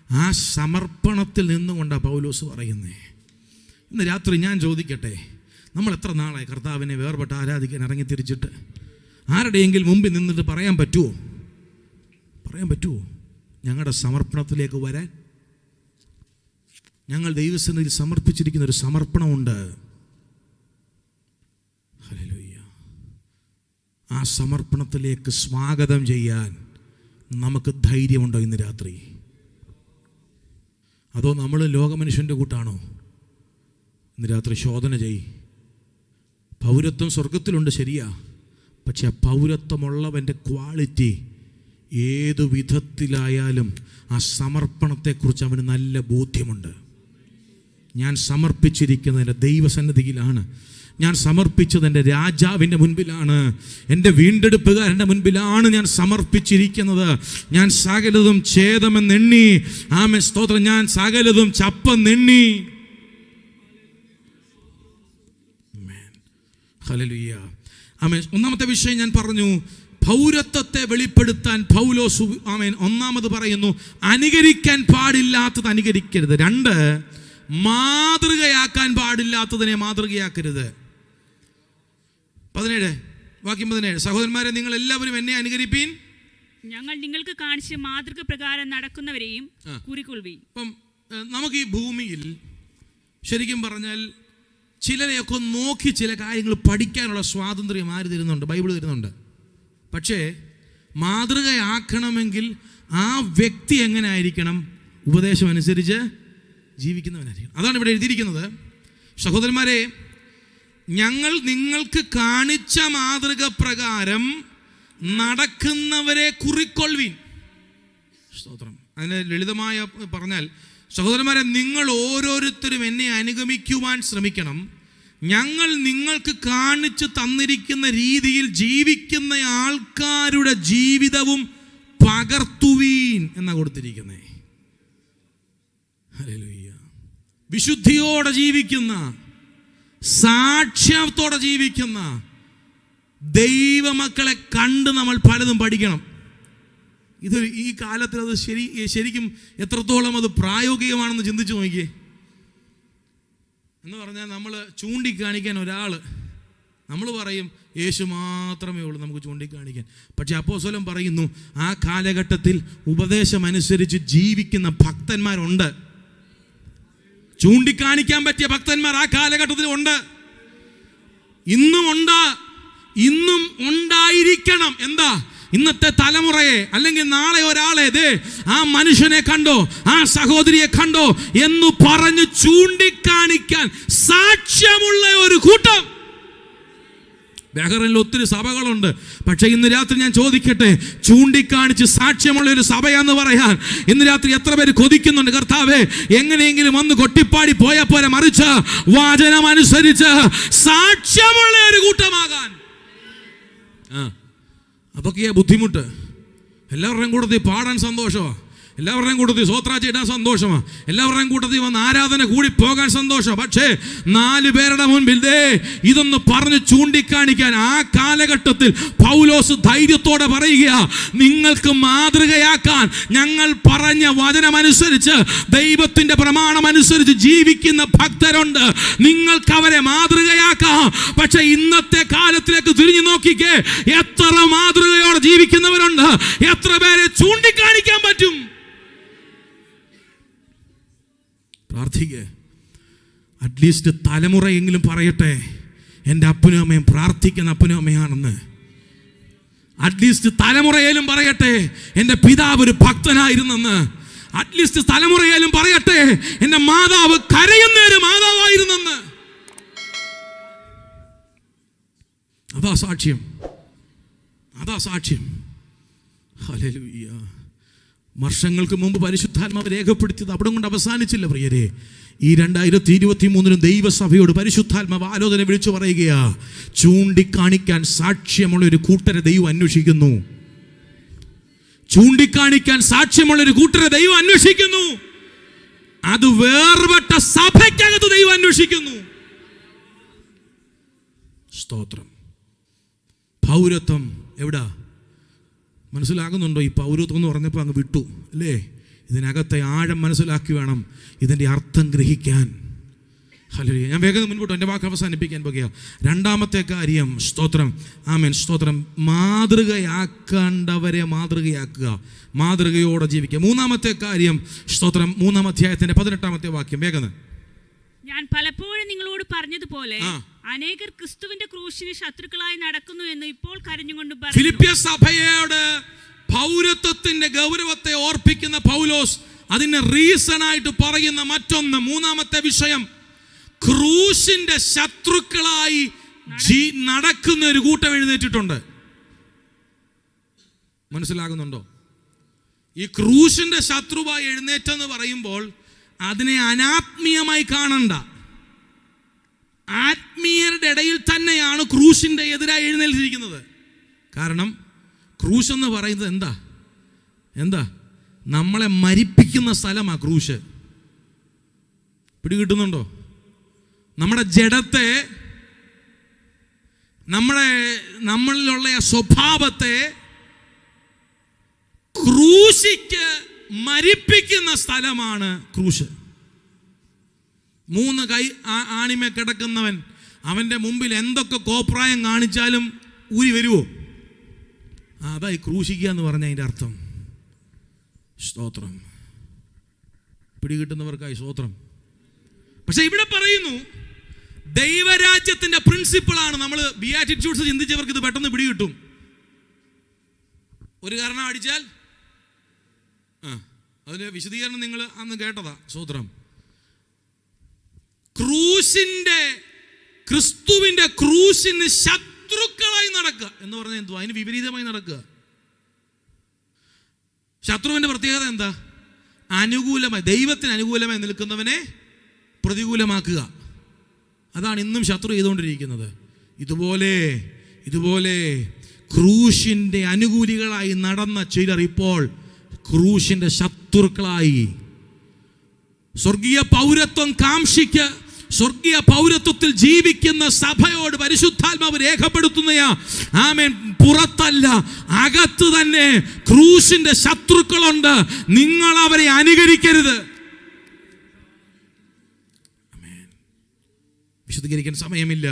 A: ആ സമർപ്പണത്തിൽ നിന്നുകൊണ്ടാണ് പൗലോസ് പറയുന്നേ. ഇന്ന് രാത്രി ഞാൻ ചോദിക്കട്ടെ, നമ്മൾ എത്ര നാളായി കർത്താവിനെ വേർപെട്ട് ആരാധിക്കാൻ ഇറങ്ങിത്തിരിച്ചിട്ട്? ആരുടെയെങ്കിലും മുമ്പിൽ നിന്നിട്ട് പറയാൻ പറ്റുമോ ഞങ്ങളുടെ സമർപ്പണത്തിലേക്ക് വരാൻ? ഞങ്ങൾ ദൈവസന്നിധിയിൽ സമർപ്പിച്ചിരിക്കുന്ന ഒരു സമർപ്പണമുണ്ട്. ഹല്ലേലൂയ. ആ സമർപ്പണത്തിലേക്ക് സ്വാഗതം ചെയ്യാൻ നമുക്ക് ധൈര്യമുണ്ടോ ഇന്ന് രാത്രി? അതോ നമ്മൾ ലോകമനുഷ്യൻ്റെ കൂട്ടാണോ? ഇന്ന് രാത്രി ശോധന ചെയ്. പൗരത്വം സ്വർഗത്തിലുണ്ട്, ശരിയാ. പക്ഷെ പൗരത്വമുള്ളവൻ്റെ ക്വാളിറ്റി ഏതു വിധത്തിലായാലും ആ സമർപ്പണത്തെക്കുറിച്ച് അവന് നല്ല ബോധ്യമുണ്ട്. ഞാൻ സമർപ്പിച്ചിരിക്കുന്നത് എൻ്റെ ദൈവസന്നിധിയിലാണ്, ഞാൻ സമർപ്പിച്ചത് എൻ്റെ രാജാവിൻ്റെ മുൻപിലാണ്, എൻ്റെ വീണ്ടെടുപ്പുകാരൻ്റെ മുൻപിലാണ് ഞാൻ സമർപ്പിച്ചിരിക്കുന്നത്. ഞാൻ സകലതും ഛേദമെന്നെണ്ണി, ആമേൻ സ്തോത്രം, ഞാൻ സകലതും ചപ്പെന്നെണ്ണി. ഹല്ലേലൂയ, ആമേൻ. ഒന്നാമത്തെ വിഷയം ഞാൻ പറഞ്ഞു, പൗരത്വത്തെ വെളിപ്പെടുത്താൻ പൗലോസ് ആമേൻ ഒന്നാമത് പറയുന്നു, അനുകരിക്കാൻ പാടില്ലാത്തത് അനുകരിക്കരുത്. 2, മാതൃകയാക്കാൻ പാടില്ലാത്തതിനെ മാതൃകയാക്കരുത്. 17 വാക്യം 17, സഹോദരന്മാരെ നിങ്ങൾ എല്ലാവരും എന്നെ അനുകരിപ്പീൻ,
B: ഞങ്ങൾ നിങ്ങൾക്ക് കാണിച്ച മാതൃക പ്രകാരം നടക്കുന്നവരെയും കൂറിക്കൊള്ളുവീൻ.
A: അപ്പം നമുക്ക് ഈ ഭൂമിയിൽ ശരിക്കും പറഞ്ഞാൽ ചിലരെയൊക്കെ നോക്കി ചില കാര്യങ്ങൾ പഠിക്കാനുള്ള സ്വാതന്ത്ര്യം ആര് തരുന്നുണ്ട്? ബൈബിൾ തരുന്നുണ്ട്. പക്ഷേ മാതൃകയാക്കണമെങ്കിൽ ആ വ്യക്തി എങ്ങനെ ആയിരിക്കണം? ഉപദേശം അനുസരിച്ച് ജീവിക്കുന്നവനായിരിക്കണം. അതാണ് ഇവിടെ എഴുതിയിരിക്കുന്നത്. സഹോദരന്മാരെ, ഞങ്ങൾ നിങ്ങൾക്ക് കാണിച്ച മാതൃക പ്രകാരം നടക്കുന്നവരെ കുറിക്കൊള്ളുവീൻ. സ്തോത്രം. അതിന് ലളിതമായ പറഞ്ഞാൽ, സഹോദരന്മാരെ, നിങ്ങൾ ഓരോരുത്തരും എന്നെ അനുഗമിക്കുവാൻ ശ്രമിക്കണം. ഞങ്ങൾ നിങ്ങൾക്ക് കാണിച്ചു തന്നിരിക്കുന്ന രീതിയിൽ ജീവിക്കുന്ന ആൾക്കാരുടെ ജീവിതവും പകർത്തുവീൻ എന്നാണ് കൊടുത്തിരിക്കുന്നത്. ഹല്ലേലൂയ. വിശുദ്ധിയോടെ ജീവിക്കുന്ന, സാക്ഷ്യത്തോടെ ജീവിക്കുന്ന ദൈവമക്കളെ കണ്ട് നമ്മൾ പലതും പഠിക്കണം. ഇത് ഈ കാലത്തിൽ അത് ശരിക്കും എത്രത്തോളം അത് പ്രായോഗികമാണെന്ന് ചിന്തിച്ചു നോക്കിയേ. എന്ന് പറഞ്ഞാൽ നമ്മൾ ചൂണ്ടിക്കാണിക്കാൻ ഒരാൾ, നമ്മൾ പറയും യേശു മാത്രമേ ഉള്ളൂ നമുക്ക് ചൂണ്ടിക്കാണിക്കാൻ. പക്ഷെ അപ്പോസ്തലൻ പറയുന്നു, ആ കാലഘട്ടത്തിൽ ഉപദേശമനുസരിച്ച് ജീവിക്കുന്ന ഭക്തന്മാരുണ്ട്. ചൂണ്ടിക്കാണിക്കാൻ പറ്റിയ ഭക്തന്മാർ ആ കാലഘട്ടത്തിൽ ഉണ്ട്, ഇന്നും ഉണ്ട്, ഇന്നും ഉണ്ടായിരിക്കണം. എന്താ? ഇന്നത്തെ തലമുറയെ അല്ലെങ്കിൽ നാളെ ഒരാളെ ആ മനുഷ്യനെ കണ്ടോ, ആ സഹോദരിയെ കണ്ടോ എന്ന് പറഞ്ഞ് ചൂണ്ടിക്കാണിക്കാൻ സാക്ഷ്യമുള്ള ഒരു കൂട്ടം. ബഹ്റൈനിൽ ഒത്തിരി സഭകളുണ്ട്. പക്ഷെ ഇന്ന് രാത്രി ഞാൻ ചോദിക്കട്ടെ, ചൂണ്ടിക്കാണിച്ച് സാക്ഷ്യമുള്ള ഒരു സഭയാന്ന് പറയാൻ ഇന്ന് രാത്രി എത്ര പേര് കൊതിക്കുന്നുണ്ട്? കർത്താവേ, എങ്ങനെയെങ്കിലും ഒന്ന് കൊട്ടിപ്പാടി പോയാൽ പോലെ, മറിച്ച് വചനം അനുസരിച്ച് സാക്ഷ്യമുള്ള ഒരു കൂട്ടമാകാൻ. അതൊക്കെയാ ബുദ്ധിമുട്ട്. എല്ലാവരുടെയും കൂട്ടത്തിൽ പാടാൻ സന്തോഷമാണ്, എല്ലാവരുടെയും കൂട്ടത്തിൽ സ്വത്രാഴ്ച ഇടാൻ സന്തോഷമാണ്, എല്ലാവരുടെയും കൂട്ടത്തിൽ വന്ന് ആരാധന കൂടി പോകാൻ സന്തോഷം. പക്ഷേ 4 പേരുടെ മുൻപിൽ ഇതൊന്ന് പറഞ്ഞ് ചൂണ്ടിക്കാണിക്കാൻ ആ കാലഘട്ടത്തിൽ പൗലോസ് ധൈര്യത്തോടെ പറയുക, നിങ്ങൾക്ക് മാതൃകയാക്കാൻ ഞങ്ങൾ പറഞ്ഞ വചനമനുസരിച്ച്, ദൈവത്തിന്റെ പ്രമാണമനുസരിച്ച് ജീവിക്കുന്ന ഭക്തരുണ്ട്, നിങ്ങൾക്ക് അവരെ മാതൃകയാക്കാം. പക്ഷെ ഇന്നത്തെ കാലത്തിലേക്ക് തിരിഞ്ഞു നോക്കിക്കേ, എത്ര മാതൃകയോടെ ജീവിക്കുന്നവരുണ്ട്, എത്ര പേരെ ചൂണ്ടിക്കാണിക്കാൻ പറ്റും? പ്രാർത്ഥിക്കുക. അറ്റ്ലീസ്റ്റ് തലമുറയെങ്കിലും പറയട്ടെ, എൻ്റെ അപ്പനും അമ്മയും പ്രാർത്ഥിക്കുന്ന അപ്പനും അമ്മയാണെന്ന്. അറ്റ്ലീസ്റ്റ് തലമുറയിലും പറയട്ടെ, എൻ്റെ പിതാവ് ഒരു ഭക്തനായിരുന്നെന്ന്. അറ്റ്ലീസ്റ്റ് തലമുറയിലും പറയട്ടെ, എൻ്റെ മാതാവ് കരയുന്ന ഒരു മാതാവായിരുന്നെന്ന്. അതാ സാക്ഷ്യം, അതാ സാക്ഷ്യം. ഹല്ലേലൂയ. വർഷങ്ങൾക്ക് മുമ്പ് പരിശുദ്ധാത്മാവ് രേഖപ്പെടുത്തിയത് അവിടെ കൊണ്ട് അവസാനിച്ചില്ല പ്രിയരെ. ഈ 2023 ദൈവസഭയോട് പരിശുദ്ധാത്മാവ് ആലോചന വിളിച്ചു പറയുകയാ, ചൂണ്ടിക്കാണിക്കാൻ സാക്ഷ്യമുള്ള ഒരു കൂട്ടരെ ദൈവം അന്വേഷിക്കുന്നു. ചൂണ്ടിക്കാണിക്കാൻ സാക്ഷ്യമുള്ള ഒരു കൂട്ടരെ ദൈവം അന്വേഷിക്കുന്നു. അത് വേർപെട്ട സഭയ്ക്കകത്ത് ദൈവം അന്വേഷിക്കുന്നു. സ്തോത്രം. പൗരത്വം എവിടാ? മനസ്സിലാകുന്നുണ്ടോ? ഈ പൗരത്വം എന്ന് പറഞ്ഞപ്പോൾ അങ്ങ് വിട്ടു അല്ലേ? ഇതിനകത്തെ ആഴം മനസ്സിലാക്കി വേണം ഇതിൻ്റെ അർത്ഥം ഗ്രഹിക്കാൻ. ഹല്ലേലൂയ. ഞാൻ വേഗം മുൻപോട്ട് എൻ്റെ വാക്ക് അവസാനിപ്പിക്കാൻ പോകുക. 2ാമത്തെ കാര്യം, സ്തോത്രം, ആമേൻ, സ്തോത്രം, മാതൃകയാക്കേണ്ടവരെ മാതൃകയാക്കുക, മാതൃകയോടെ ജീവിക്കുക. 3ാമത്തെ കാര്യം, സ്തോത്രം, 3-ാം അധ്യായത്തിൻ്റെ 18-ാമത്തെ വാക്യം വേഗം.
B: ഞാൻ പലപ്പോഴും നിങ്ങളോട് പറഞ്ഞതുപോലെ അനേകർ ക്രിസ്തുവിന്റെ ക്രൂശിന് ശത്രുക്കളായി നടക്കുന്നു എന്ന് ഇപ്പോൾ കരഞ്ഞുകൊണ്ട് പറഞ്ഞു. ഫിലിപ്പിയ സഭയോട് പൗരത്വത്തിന്റെ ഗൗരവത്തെ ഓർപ്പിക്കുന്ന പൗലോസ് അതിന് റീസൺ ആയിട്ട് പറയുന്ന മറ്റൊന്ന്, 3ാമത്തെ വിഷയം, ക്രൂശിന്റെ ശത്രുക്കളായി നടക്കുന്ന ഒരു കൂട്ടം എഴുന്നേറ്റിട്ടുണ്ട്.
A: മനസ്സിലാകുന്നുണ്ടോ? ഈ ക്രൂശിന്റെ ശത്രുവായി എഴുന്നേറ്റെന്ന് പറയുമ്പോൾ അതിനെ അനാത്മീയമായി കാണണ്ട. ആത്മീയരുടെ ഇടയിൽ തന്നെയാണ് ക്രൂശിന്റെ എതിരായി എഴുന്നേൽച്ചിരിക്കുന്നത്. കാരണം ക്രൂശ് എന്ന് പറയുന്നത് എന്താ നമ്മളെ മരിപ്പിക്കുന്ന സ്ഥലമാണ് ക്രൂശ്. പിടികിട്ടുന്നുണ്ടോ? നമ്മുടെ ജഡത്തെ, നമ്മളിലുള്ള സ്വഭാവത്തെ ക്രൂശിക്ക് മരിപ്പിക്കുന്ന സ്ഥലമാണ് ക്രൂശ്. 3 കൈ ആണിമേ കിടക്കുന്നവൻ അവൻ്റെ മുമ്പിൽ എന്തൊക്കെ കോപ്രായം കാണിച്ചാലും ഊരി വരുമോ? അതായി ക്രൂശിക്കുക എന്ന് പറഞ്ഞ അതിൻ്റെ അർത്ഥം. സ്തോത്രം. പിടികിട്ടുന്നവർക്കായി സ്തോത്രം. പക്ഷെ ഇവിടെ പറയുന്നു ദൈവരാജ്യത്തിന്റെ പ്രിൻസിപ്പിളാണ്. നമ്മൾ ബിയാറ്റിറ്റ്യൂഡ്സ് ചിന്തിച്ചവർക്ക് ഇത് പെട്ടെന്ന് പിടികിട്ടും. ഒരു കാരണം അടിച്ചാൽ അതിന്റെ വിശദീകരണം നിങ്ങൾ അന്ന് കേട്ടതാ. സ്തോത്രം. ക്രിസ്തുവിന്റെ ക്രൂശിന് ശത്രുക്കളായി നടക്കുക എന്ന് പറഞ്ഞാൽ എന്തുവാ? അതിന് വിപരീതമായി നടക്കുക. ശത്രുവിന്റെ പ്രത്യേകത എന്താ? അനുകൂലമായി, ദൈവത്തിന് അനുകൂലമായി നിൽക്കുന്നവനെ പ്രതികൂലമാക്കുക. അതാണ് ഇന്നും ശത്രു ചെയ്തുകൊണ്ടിരിക്കുന്നത്. ഇതുപോലെ ക്രൂശിന്റെ അനുകൂലികളായി നടന്ന ചിലർ ഇപ്പോൾ ക്രൂശിന്റെ ശത്രുക്കളായി. സ്വർഗീയ പൗരത്വം കാംക്ഷിക്ക് സ്വർഗീയ പൗരത്വത്തിൽ ജീവിക്കുന്ന സഭയോട് പരിശുദ്ധാത്മാവ് രേഖപ്പെടുത്തുന്നയാ, ആമേൻ, പുറത്തല്ല അകത്ത് തന്നെ ക്രൂശിന്റെ ശത്രുക്കളുണ്ട്. നിങ്ങൾ അവരെ അനുകരിക്കരുത്. വിശദീകരിക്കാൻ സമയമില്ല.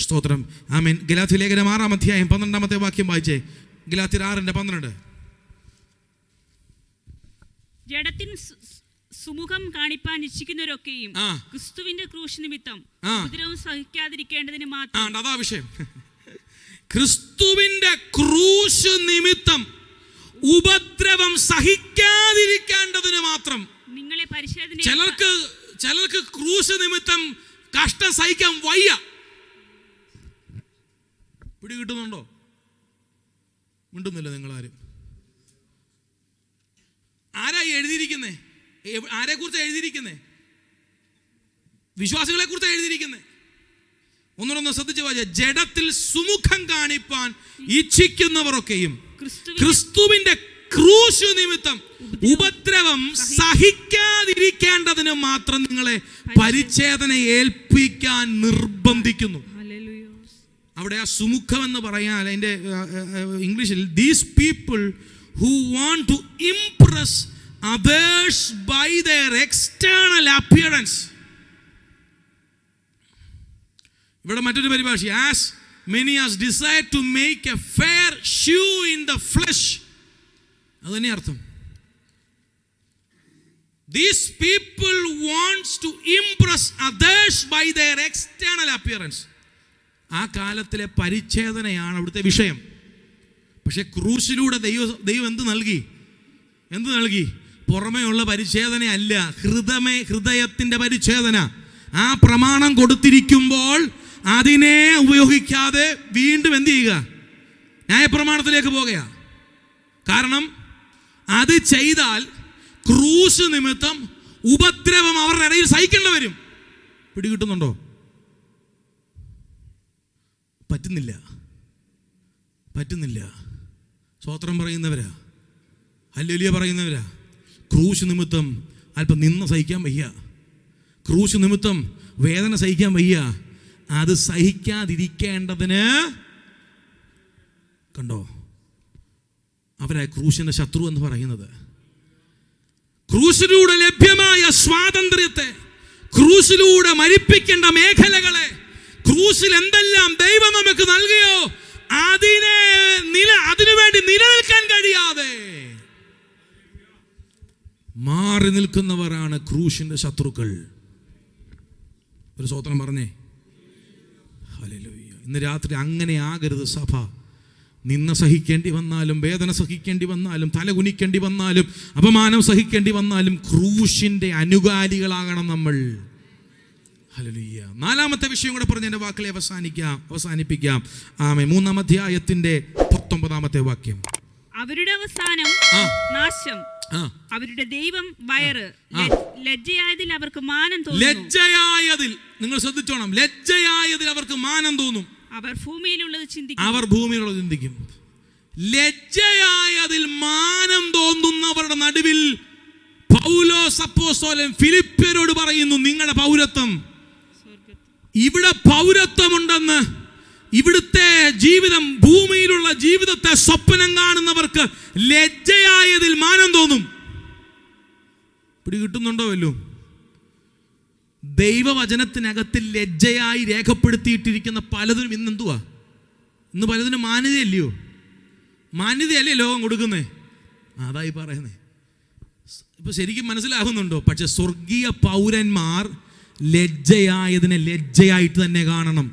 A: സ്തോത്രം. ആമേൻ. ഗലാത്യ ലേഖനം 6-ാം അധ്യായം 12-ാമത്തെ വാക്യം വായിച്ചേ. ഗലാത്യർ 6:12.
B: ജഡത്തിന് സുമുഖം കാണിപ്പാൻ ഇച്ഛിക്കുന്നവരൊക്കെയും ക്രിസ്തുവിന്റെ ക്രൂശ് നിമിത്തം ഉപദ്രവം സഹിക്കാതിരിക്കേണ്ടതിന് മാത്രം.
A: അതാ വിഷയം. ക്രിസ്തുവിന്റെ ക്രൂശ് നിമിത്തം ഉപദ്രവം സഹിക്കാതിരിക്കേണ്ടതിന് മാത്രം.
B: നിങ്ങളെ പരിശോധന.
A: ചിലർക്ക് ക്രൂശ് നിമിത്തം കഷ്ടം സഹിക്കാൻ വയ്യ. പിടികിട്ടുന്നുണ്ടോ? മിണ്ടുന്നില്ല നിങ്ങളാരും. ആരായി എഴുതിയിരിക്കുന്നേ? ആരെ കുറിച്ച് എഴുതിയിരിക്കുന്നേ? വിശ്വാസികളെ കുറിച്ച് എഴുതിയിരിക്കുന്നേ. ഒന്നുകൂടെ ശ്രദ്ധിച്ചു വായിച്ച. ജഡത്തിൽ സുമുഖം കാണിപ്പാൻ ഇച്ഛിക്കുന്നവരൊക്കെയും ക്രിസ്തുവിന്റെ ക്രൂശ് നിമിത്തം ഉപദ്രവം സഹിക്കാതിരിക്കേണ്ടതിന് മാത്രം നിങ്ങളെ പരിച്ഛേദന ഏൽപ്പിക്കാൻ നിർബന്ധിക്കുന്നു. അവിടെ ആ സുമുഖം എന്ന് പറയാൻ അതിന്റെ ഇംഗ്ലീഷിൽ these people who want to impress others by their external appearance. ഇവിടെ മറ്റൊരു പരിഭാഷ, as many as desire to make a fair show in the flesh. അതന്നെ അർത്ഥം. These people wants to impress others by their external appearance. ആ കാലത്തിലെ പരിച്ഛേദനയാണ് അവിടുത്തെ വിഷയം. പക്ഷെ ക്രൂശിലൂടെ ദൈവം എന്ത് നൽകി? പുറമേയുള്ള പരിച്ഛേദനയല്ല, ഹൃദയത്തിന്റെ പരിച്ഛേദന. ആ പ്രമാണം കൊടുത്തിരിക്കുമ്പോൾ അതിനെ ഉപയോഗിക്കാതെ വീണ്ടും എന്ത് ചെയ്യുക? ന്യായപ്രമാണത്തിലേക്ക് പോകുക. കാരണം അത് ചെയ്താൽ ക്രൂശ് നിമിത്തം ഉപദ്രവം അവരുടെ ഇടയിൽ സഹിക്കേണ്ടി വരും. പിടികിട്ടുന്നുണ്ടോ? പറ്റുന്നില്ല. സ്തോത്രം പറയുന്നവരാ, ഹല്ലേലൂയ പറയുന്നവരാ. ക്രൂശ് നിമിത്തം അല്പം നിന്ന് സഹിക്കാൻ വയ്യ. ക്രൂശ് നിമിത്തം വേദന സഹിക്കാൻ വയ്യ. അത് സഹിക്കാതിരിക്കേണ്ടതിന് കണ്ടോ അവരെ ക്രൂശിന്റെ ശത്രു എന്ന് പറയുന്നത്. ക്രൂശിലൂടെ ലഭ്യമായ സ്വാതന്ത്ര്യത്തെ, ക്രൂശിലൂടെ മരിപ്പിക്കേണ്ട മേഖലകളെ, ക്രൂശിൽ എന്തെല്ലാം ദൈവം നമുക്ക് നൽകിയോ അതിനുവേണ്ടി നിലനിൽക്കാൻ കഴിയാതെ മാറി നിൽക്കുന്നവരാണ് ക്രൂശിന്റെ ശത്രുക്കൾ. ഒരു സ്തോത്രം പറഞ്ഞേ. ഹല്ലേലൂയ. ഇന്ന് രാത്രി അങ്ങനെ ആകരുത് സഭ. നിന്ന സഹിക്കേണ്ടി വന്നാലും, വേദന സഹിക്കേണ്ടി വന്നാലും, തലകുനിക്കേണ്ടി വന്നാലും, അപമാനം സഹിക്കേണ്ടി വന്നാലും ക്രൂശിന്റെ അനുകാലികളാകണം നമ്മൾ. ഹല്ലേലൂയ. 4-ാമത്തെ വിഷയം കൂടെ പറഞ്ഞ് എൻ്റെ വാക്കുകളെ അവസാനിപ്പിക്കാം. ആമേൻ. 3-ാം അധ്യായത്തിന്റെ 19-ാമത്തെ വാക്യം.
B: അവരുടെ അവസാനം നാശം, അവരുടെ ദൈവം വയറ്. ലജ്ജയായതിൽ അവർക്ക് മാനം തോന്നും.
A: ലജ്ജയായതിൽ, നിങ്ങൾ ശ്രദ്ധിച്ചോണം, ലജ്ജയായതിൽ അവർക്ക് മാനം തോന്നും.
B: അവർ ഭൂമിയിലുള്ളത്
A: ചിന്തിക്കും. ലജ്ജയായതിൽ മാനം തോന്നുന്നവരുടെ നടുവിൽ പൗലോസ് അപ്പോസ്തലൻ ഫിലിപ്പ്യരോട് പറയുന്നു, നിങ്ങളുടെ പൗരത്വം, ഇവിടെ പൗരത്വമുണ്ടെന്ന്. ഇവിടുത്തെ ജീവിതം, ഭൂമിയിലുള്ള ജീവിതത്തെ സ്വപ്നം കാണുന്നവർക്ക് ലജ്ജയായതിൽ മാനം തോന്നും. പിടികിട്ടുന്നുണ്ടോ വല്ലോ? ദൈവവചനത്തിനകത്തിൽ ലജ്ജയായി രേഖപ്പെടുത്തിയിട്ടിരിക്കുന്ന പലതിനും ഇന്നെന്തുവാ? ഇന്ന് പലതിനും മാന്യതയല്ലയോ? മാന്യതയല്ലേ ലോകം കൊടുക്കുന്നേ? അതായി പറയുന്നേ. ഇപ്പൊ ശരിക്കും മനസ്സിലാകുന്നുണ്ടോ? പക്ഷെ സ്വർഗീയ പൗരന്മാർ ലജ്ജയായതിനെ ലജ്ജയായിട്ട് തന്നെ കാണണം.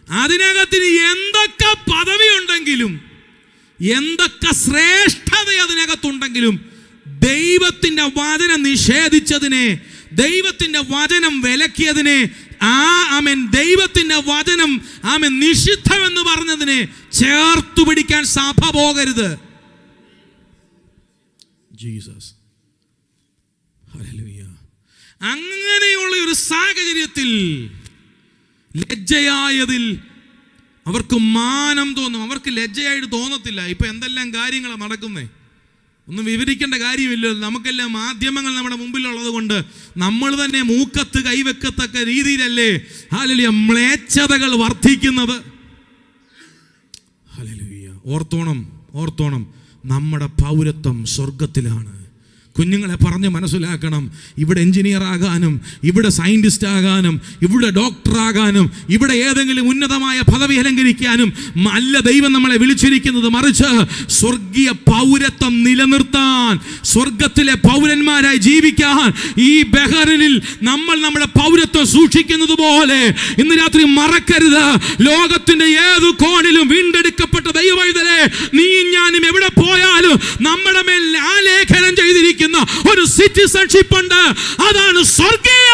A: അതിനകത്തിന് എന്തൊക്കെ പദവി ഉണ്ടെങ്കിലും, എന്തൊക്കെ ശ്രേഷ്ഠത അതിനകത്തുണ്ടെങ്കിലും, ദൈവത്തിന്റെ വചനം നിഷേധിച്ചതിനെ, ദൈവത്തിന്റെ വചനം വിലക്കിയതിനെ, ദൈവത്തിന്റെ വചനം നിഷിദ്ധമെന്ന് പറഞ്ഞതിനെ ചേർത്തു പിടിക്കാൻ സഭ പോകരുത്. Jesus, hallelujah. അങ്ങനെയുള്ള ഒരു സാഹചര്യത്തിൽ ലജ്ജയായതിൽ അവർക്ക് മാനം തോന്നും. അവർക്ക് ലജ്ജയായിട്ട് തോന്നത്തില്ല. ഇപ്പൊ എന്തെല്ലാം കാര്യങ്ങളാണ് നടക്കുന്നേ, ഒന്നും വിവരിക്കേണ്ട കാര്യമില്ല. നമുക്കെല്ലാം മാധ്യമങ്ങൾ നമ്മുടെ മുമ്പിലുള്ളത് കൊണ്ട് നമ്മൾ തന്നെ മൂക്കത്ത് കൈവെക്കത്തക്ക രീതിയിലല്ലേ ഹല്ലേലൂയ മ്ലേച്ഛതകൾ വർദ്ധിക്കുന്നത്. ഹല്ലേലൂയ. ഓർത്തോണം, നമ്മുടെ പൗരത്വം സ്വർഗത്തിലാണ്. കുഞ്ഞുങ്ങളെ പറഞ്ഞ് മനസ്സിലാക്കണം. ഇവിടെ എഞ്ചിനീയർ ആകാനും, ഇവിടെ സയന്റിസ്റ്റ് ആകാനും, ഇവിടെ ഡോക്ടർ ആകാനും, ഇവിടെ ഏതെങ്കിലും ഉന്നതമായ പദവി അലങ്കരിക്കാനും അല്ല ദൈവം നമ്മളെ വിളിച്ചിരിക്കുന്നത്. മറിച്ച് സ്വർഗീയ പൗരത്വം നിലനിർത്താൻ, സ്വർഗത്തിലെ പൗരന്മാരായി ജീവിക്കാൻ. ഈ ബഹറിനിൽ നമ്മൾ നമ്മുടെ പൗരത്വം സൂക്ഷിക്കുന്നത് പോലെ ഇന്ന് രാത്രി മറക്കരുത്. ലോകത്തിന്റെ ഏതു കോണിലും വീണ്ടെടുക്കപ്പെട്ട ദൈവവൈതലേ, നീയും ഞാനും എവിടെ പോയാലും നമ്മുടെ മേൽ ആലേഖനം ചെയ്തിരിക്കുന്ന ഒരു സിറ്റിസൺഷിപ്പ് ഉണ്ട്. അതാണ് സ്വർഗീയ